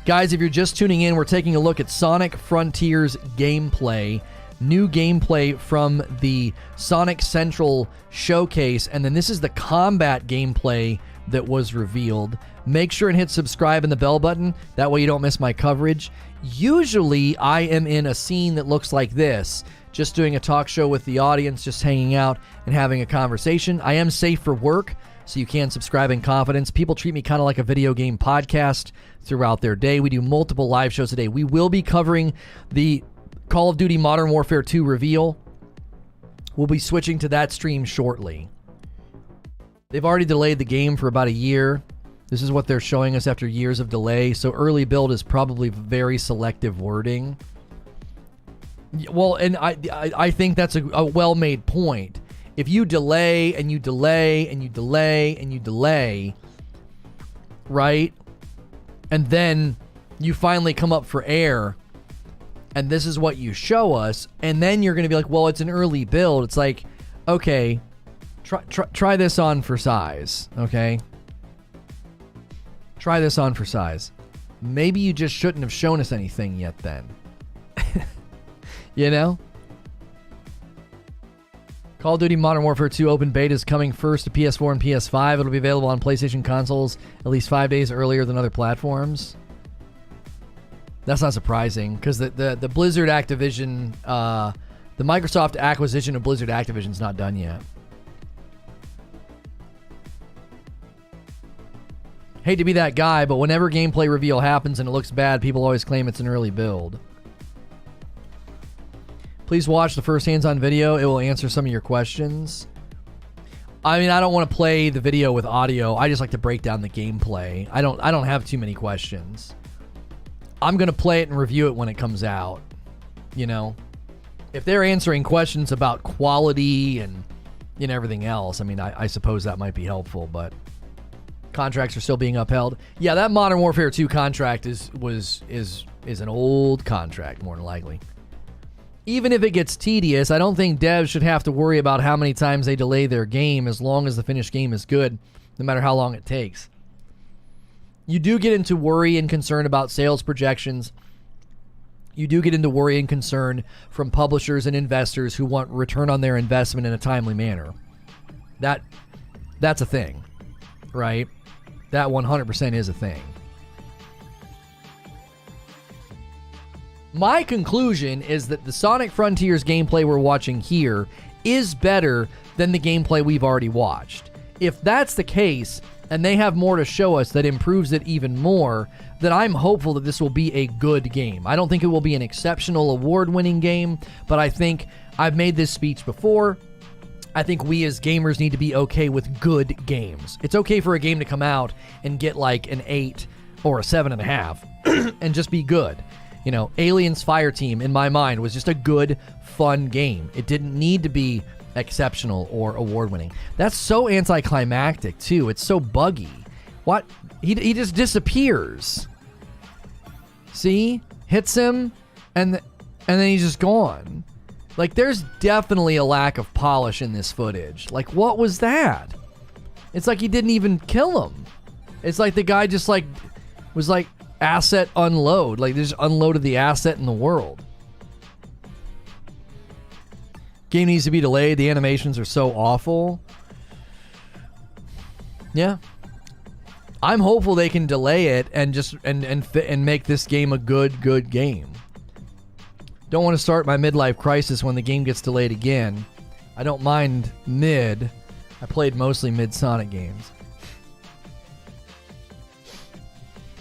Guys, if you're just tuning in, we're taking a look at Sonic Frontiers gameplay. New gameplay from the Sonic Central showcase. And then this is the combat gameplay that was revealed. Make sure and hit subscribe and the bell button. That way you don't miss my coverage. Usually I am in a scene that looks like this. Just doing a talk show with the audience, just hanging out and having a conversation. I am safe for work, so you can subscribe in confidence. People treat me kind of like a video game podcast throughout their day. We do multiple live shows a day. We will be covering the Call of Duty Modern Warfare 2 reveal. We'll be switching to that stream shortly. They've already delayed the game for about a year. This is what they're showing us after years of delay. So early build is probably very selective wording. Well, and I think that's a well-made point. If you delay and you delay and you delay and you delay, right? And then you finally come up for air and this is what you show us, and then you're going to be like, well, it's an early build. It's like, okay, try this on for size, okay? Try this on for size. Maybe you just shouldn't have shown us anything yet then. Call of Duty Modern Warfare 2 Open Beta is coming first to PS4 and PS5. It'll be available on PlayStation consoles at least 5 days earlier than other platforms. That's not surprising, because the Blizzard Activision, the Microsoft acquisition of Blizzard Activision is not done yet. Hate to be that guy, but whenever gameplay reveal happens and it looks bad, people always claim it's an early build. Please watch the first hands-on video. It will answer some of your questions. I mean, I don't want to play the video with audio. I just like to break down the gameplay. I don't have too many questions. I'm going to play it and review it when it comes out. If they're answering questions about quality and everything else, I mean, I suppose that might be helpful, but contracts are still being upheld. Yeah, that Modern Warfare 2 contract is an old contract, more than likely. Even if it gets tedious, I don't think devs should have to worry about how many times they delay their game, as long as the finished game is good, no matter how long it takes. You do get into worry and concern about sales projections. You do get into worry and concern from publishers and investors who want return on their investment in a timely manner. That's a thing, right? That 100% is a thing. My conclusion is that the Sonic Frontiers gameplay we're watching here is better than the gameplay we've already watched. If that's the case, and they have more to show us that improves it even more, then I'm hopeful that this will be a good game. I don't think it will be an exceptional award-winning game, but I think I've made this speech before. I think we as gamers need to be okay with good games. It's okay for a game to come out and get like an 8 or a 7.5 and just be good. You know, Aliens Fireteam, in my mind, was just a good, fun game. It didn't need to be exceptional or award-winning. That's so anticlimactic, too. It's so buggy. What? He just disappears. See? Hits him, and then he's just gone. Like, there's definitely a lack of polish in this footage. Like, what was that? It's like he didn't even kill him. It's like the guy just, like, was like, asset unload. Like, they just unloaded the asset in the world. Game needs to be delayed. The animations are so awful. Yeah. I'm hopeful they can delay it and just and make this game a good game. Don't want to start my midlife crisis when the game gets delayed again. I don't mind mid. I played mostly mid Sonic games.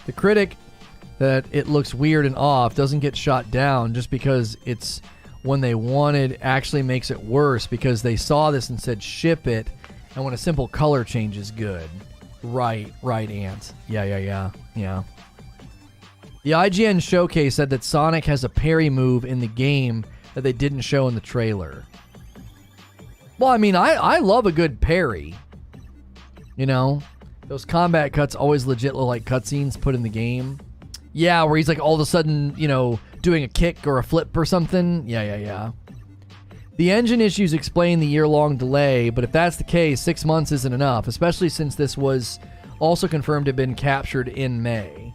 The critic that it looks weird and off doesn't get shot down just because it's when they wanted actually makes it worse because they saw this and said ship it, and when a simple color change is good. Right, Ant. Yeah. The IGN showcase said that Sonic has a parry move in the game that they didn't show in the trailer. Well, I mean, I love a good parry. You know? Those combat cuts always legit look like cutscenes put in the game. Yeah, where he's like all of a sudden, you know, doing a kick or a flip or something. Yeah. The engine issues explain the year-long delay, but if that's the case, 6 months isn't enough, especially since this was also confirmed to have been captured in May.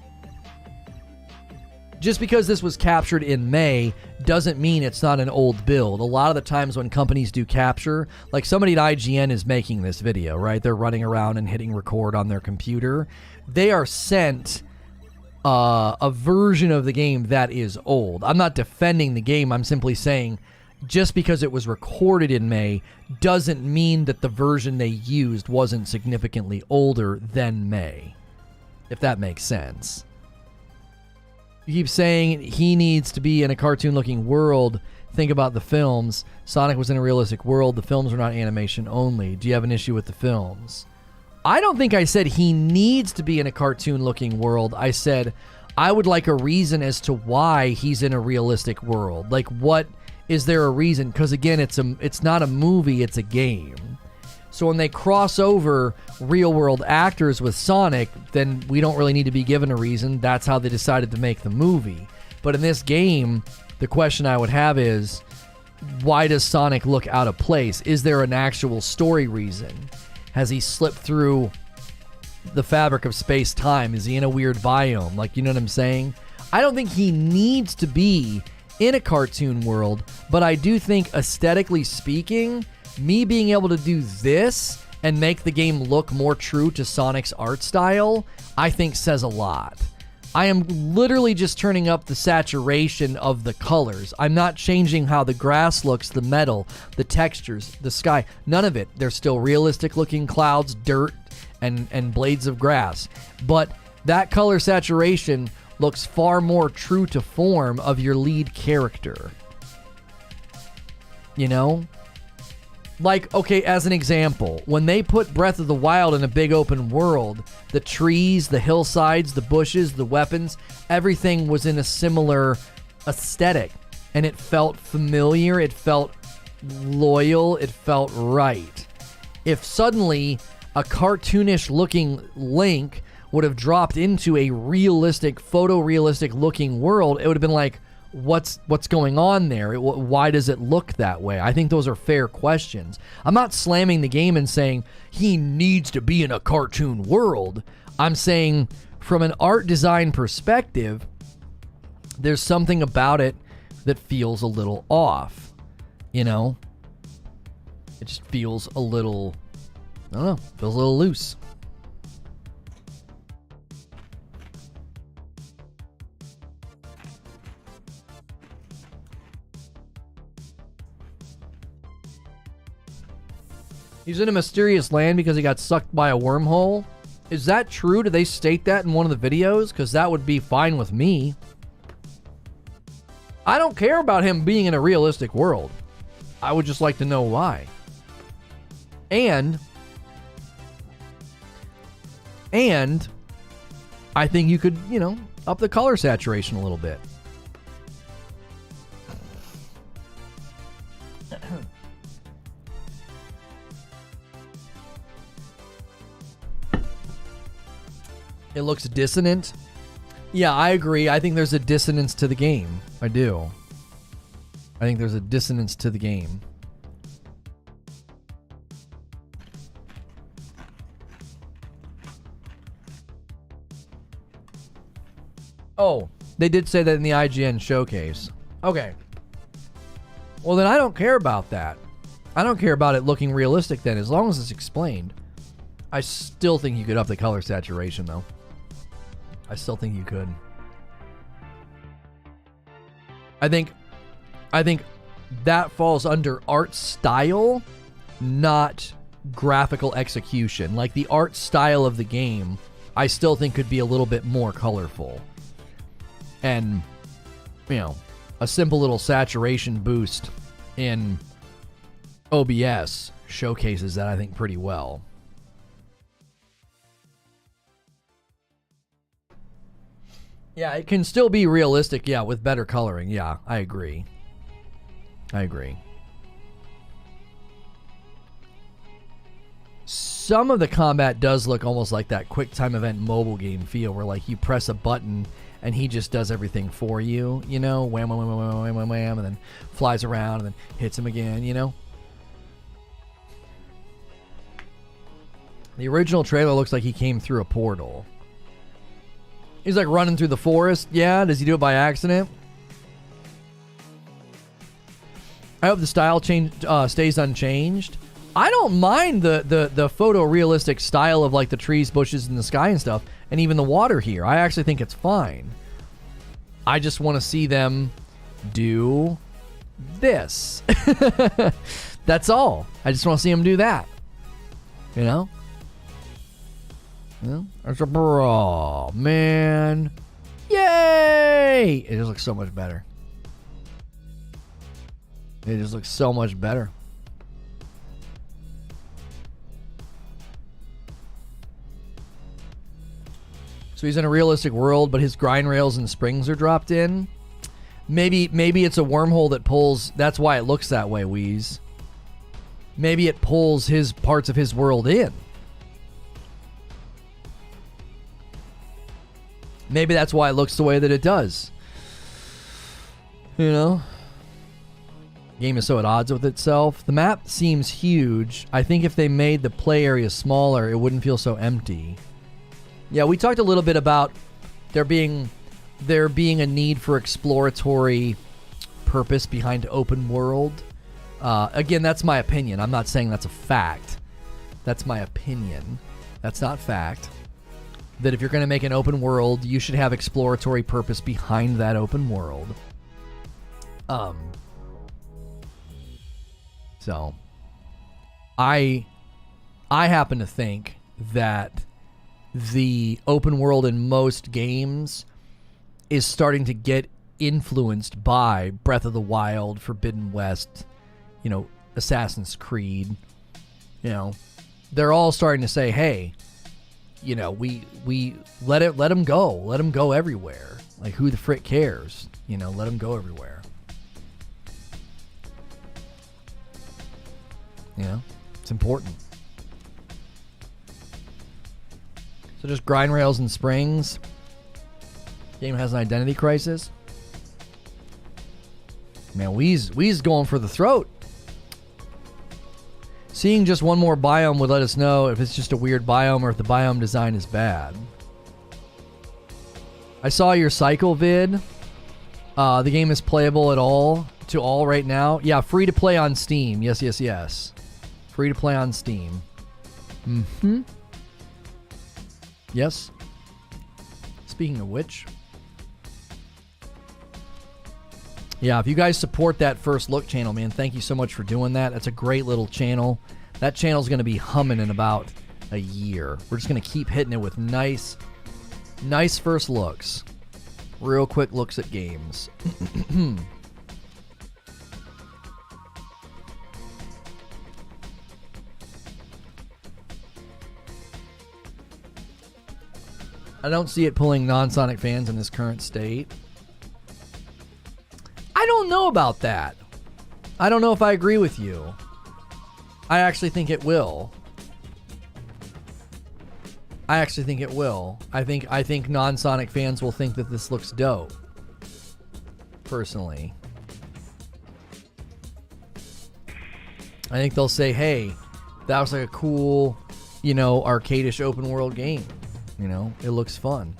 Just because this was captured in May doesn't mean it's not an old build. A lot of the times when companies do capture, like somebody at IGN is making this video, right? They're running around and hitting record on their computer. They are sent a version of the game that is old. I'm not defending the game. I'm simply saying just because it was recorded in May doesn't mean that the version they used wasn't significantly older than May, if that makes sense. You keep saying he needs to be in a cartoon-looking world. Think about the films. Sonic was in a realistic world. The films were not animation only. Do you have an issue with the films? I don't think I said he needs to be in a cartoon-looking world. I said I would like a reason as to why he's in a realistic world. Like, what is there a reason? Because again, it's not a movie, it's a game. So when they cross over real-world actors with Sonic, then we don't really need to be given a reason. That's how they decided to make the movie. But in this game, the question I would have is, why does Sonic look out of place? Is there an actual story reason? Has he slipped through the fabric of space-time? Is he in a weird biome? Like, you know what I'm saying? I don't think he needs to be in a cartoon world, but I do think, aesthetically speaking, me being able to do this and make the game look more true to Sonic's art style, I think says a lot. I am literally just turning up the saturation of the colors. I'm not changing how the grass looks, the metal, the textures, the sky. None of it. They're still realistic looking clouds, dirt, and blades of grass. But that color saturation looks far more true to form of your lead character. You know? Like, okay, as an example, when they put Breath of the Wild in a big open world, the trees, the hillsides, the bushes, the weapons, everything was in a similar aesthetic. And it felt familiar, it felt loyal, it felt right. If suddenly a cartoonish looking Link would have dropped into a realistic, photorealistic looking world, it would have been like, what's going on there? Why does it look that way? I think those are fair questions. I'm not slamming the game and saying he needs to be in a cartoon world. I'm saying from an art design perspective, there's something about it that feels a little off. You know? It just feels a little, I don't know, feels a little loose. He's in a mysterious land because he got sucked by a wormhole. Is that true? Do they state that in one of the videos? Because that would be fine with me. I don't care about him being in a realistic world. I would just like to know why. And I think you could, you know, up the color saturation a little bit. It looks dissonant. Yeah, I agree. I think there's a dissonance to the game. I do. I think there's a dissonance to the game. Oh, they did say that in the IGN showcase. Okay. Well, then I don't care about that. I don't care about it looking realistic then, as long as it's explained. I still think you could up the color saturation, though. I still think you could. I think that falls under art style, not graphical execution. Like, the art style of the game, I still think could be a little bit more colorful. And, you know, a simple little saturation boost in OBS showcases that, I think, pretty well. Yeah, it can still be realistic, yeah, with better coloring. Yeah, I agree. I agree. Some of the combat does look almost like that QuickTime Event mobile game feel, where, like, you press a button and he just does everything for you, you know? Wham, wham, wham, wham, wham, wham, wham, and then flies around and then hits him again, you know? The original trailer looks like he came through a portal. He's like running through the forest. Yeah, does he do it by accident? I hope the style change stays unchanged. I don't mind the photorealistic style of, like, the trees, bushes, and the sky and stuff, and even the water here. I actually think it's fine. I just want to see them do this. That's all. I just want to see them do that. You know? There's a bra, man. Yay! It just looks so much better. It just looks so much better. So he's in a realistic world, but his grind rails and springs are dropped in. Maybe it's a wormhole that pulls. That's why it looks that way, Wheeze. Maybe it pulls his parts of his world in. Maybe that's why it looks the way that it does. You know? Game is so at odds with itself. The map seems huge. I think if they made the play area smaller, it wouldn't feel so empty. Yeah, we talked a little bit about there being a need for exploratory purpose behind open world. Again, that's my opinion. I'm not saying that's a fact. That's my opinion. That's not fact. That if you're going to make an open world, you should have exploratory purpose behind that open world. So, I happen to think that the open world in most games is starting to get influenced by Breath of the Wild, Forbidden West, you know, Assassin's Creed. You know, they're all starting to say, hey, you know, we let them go everywhere. Like, who the frick cares? You know, let them go everywhere. You know, it's important. So just grind rails and springs. Game has an identity crisis. Man, Wee's going for the throat. Seeing just one more biome would let us know if it's just a weird biome or if the biome design is bad. I saw your cycle vid. The game is playable at all to all right now. Yeah, free to play on Steam. Yes, yes, yes. Free to play on Steam. Mm-hmm. Yes. Speaking of which, Yeah, if you guys support that First Look channel, man, thank you so much for doing that. That's a great little channel. That channel's going to be humming in about a year. We're just going to keep hitting it with nice first looks. Real quick looks at games. I don't see it pulling non-Sonic fans in this current state. I don't know about that. I don't know if I agree with you. I actually think it will. I think non-Sonic fans will think that this looks dope. Personally. I think they'll say, hey, that was like a cool, arcade-ish open world game. It looks fun.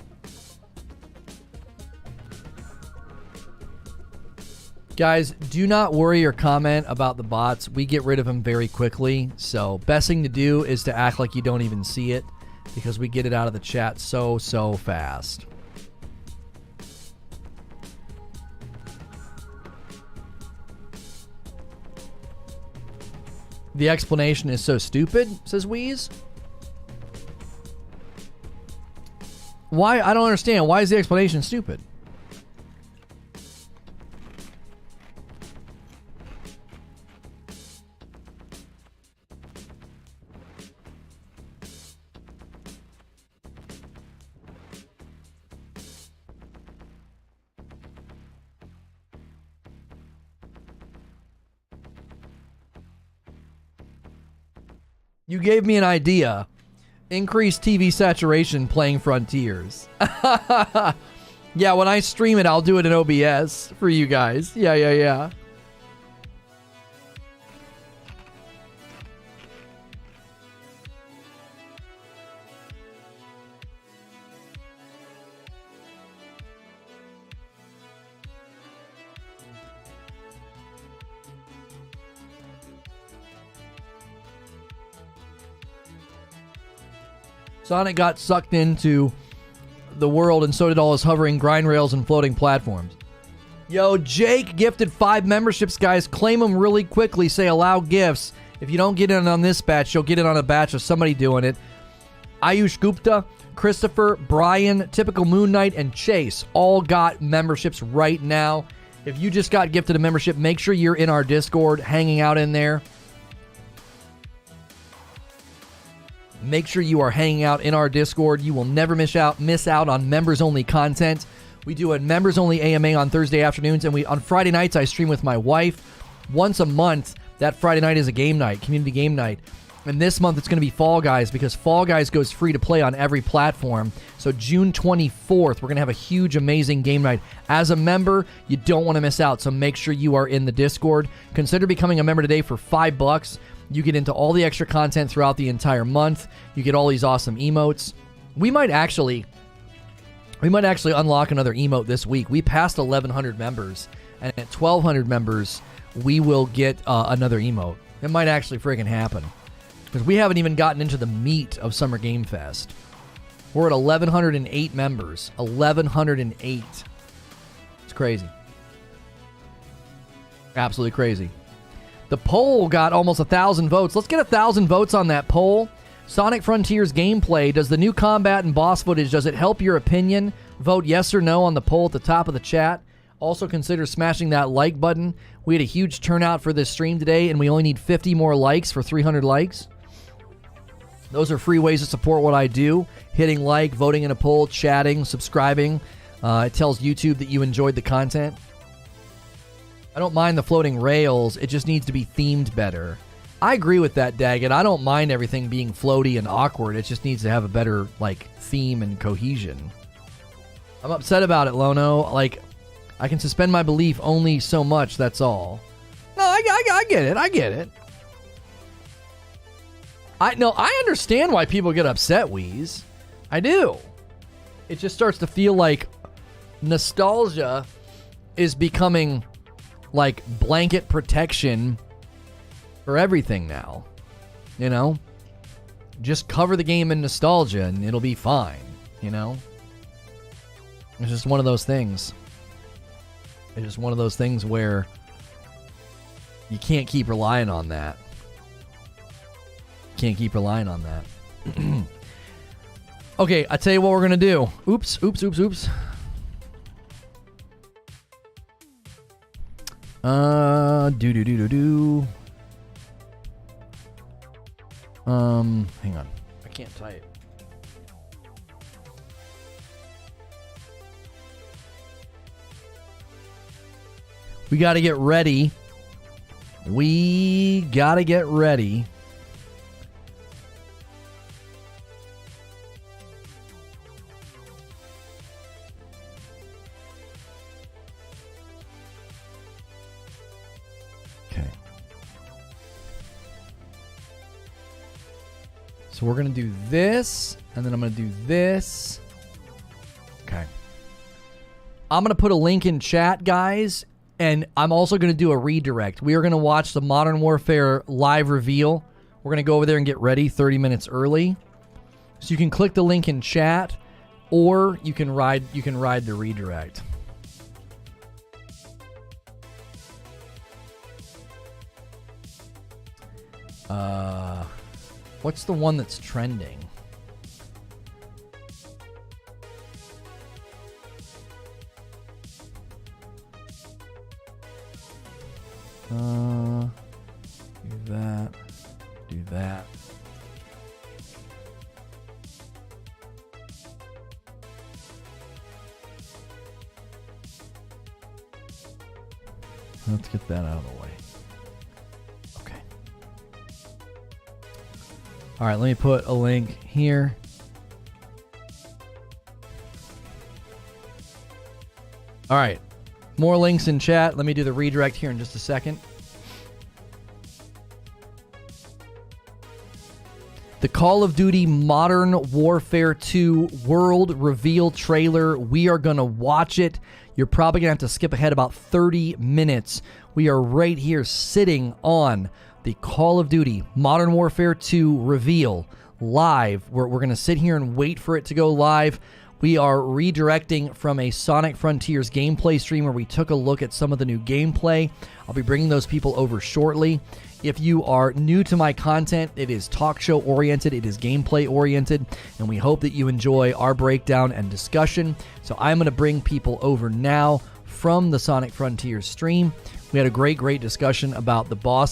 Guys, do not worry or comment about the bots. We get rid of them very quickly. So best thing to do is to act like you don't even see it, because we get it out of the chat so fast. The explanation is so stupid, says Wheeze. Why? I don't understand. Why is the explanation stupid? You gave me an idea. Increase TV saturation playing Frontiers. Yeah, when I stream it, I'll do it in OBS for you guys. Yeah. Sonic got sucked into the world, and so did all his hovering grind rails and floating platforms. Yo, Jake gifted 5 memberships, guys. Claim them really quickly. Say allow gifts. If you don't get in on this batch, you'll get in on a batch of somebody doing it. Ayush Gupta, Christopher, Brian, Typical Moon Knight, and Chase all got memberships right now. If you just got gifted a membership, make sure you're in our Discord, hanging out in there. Make sure you are hanging out in our Discord. You will never miss out on members-only content. We do a members-only AMA on Thursday afternoons, and on Friday nights, I stream with my wife. Once a month, that Friday night is a game night, community game night. And this month, it's going to be Fall Guys, because Fall Guys goes free to play on every platform. So June 24th, we're going to have a huge, amazing game night. As a member, you don't want to miss out, so make sure you are in the Discord. Consider becoming a member today for $5. You get into all the extra content throughout the entire month. You get all these awesome emotes. We might actually unlock another emote this week. We passed 1,100 members, and at 1,200 members, we will get another emote. It might actually friggin' happen, because we haven't even gotten into the meat of Summer Game Fest. We're at 1,108 members. 1,108. It's crazy. Absolutely crazy. The poll got almost 1,000 votes. Let's get 1,000 votes on that poll. Sonic Frontiers gameplay. Does the new combat and boss footage, does it help your opinion? Vote yes or no on the poll at the top of the chat. Also consider smashing that like button. We had a huge turnout for this stream today, and we only need 50 more likes for 300 likes. Those are free ways to support what I do. Hitting like, voting in a poll, chatting, subscribing. It tells YouTube that you enjoyed the content. I don't mind the floating rails. It just needs to be themed better. I agree with that, Daggett. I don't mind everything being floaty and awkward. It just needs to have a better, theme and cohesion. I'm upset about it, Lono. I can suspend my belief only so much, that's all. No, I get it. I get it. I understand why people get upset, Wheeze. I do. It just starts to feel like nostalgia is becoming blanket protection for everything now. Just cover the game in nostalgia and it'll be fine. It's just one of those things. It's just one of those things where you can't keep relying on that. Can't keep relying on that. Okay, I tell you what we're gonna do. Oops. Hang on. I can't type. We got to get ready. We got to get ready. Okay. So we're going to do this, and then I'm going to do this. Okay. I'm going to put a link in chat, guys. And I'm also going to do a redirect. We are going to watch the Modern Warfare live reveal. We're going to go over there and get ready 30 minutes early. So you can click the link in chat, or you can ride the redirect. What's the one that's trending? Do that. Do that. Let's get that out of the way. Okay. All right, let me put a link here. All right. More links in chat. Let me do the redirect here in just a second. The Call of Duty Modern Warfare 2 World Reveal trailer. We are going to watch it. You're probably going to have to skip ahead about 30 minutes. We are right here sitting on the Call of Duty Modern Warfare 2 reveal live. We're going to sit here and wait for it to go live. We are redirecting from a Sonic Frontiers gameplay stream where we took a look at some of the new gameplay. I'll be bringing those people over shortly. If you are new to my content, it is talk show oriented, it is gameplay oriented, and we hope that you enjoy our breakdown and discussion. So I'm going to bring people over now from the Sonic Frontiers stream. We had a great discussion about the boss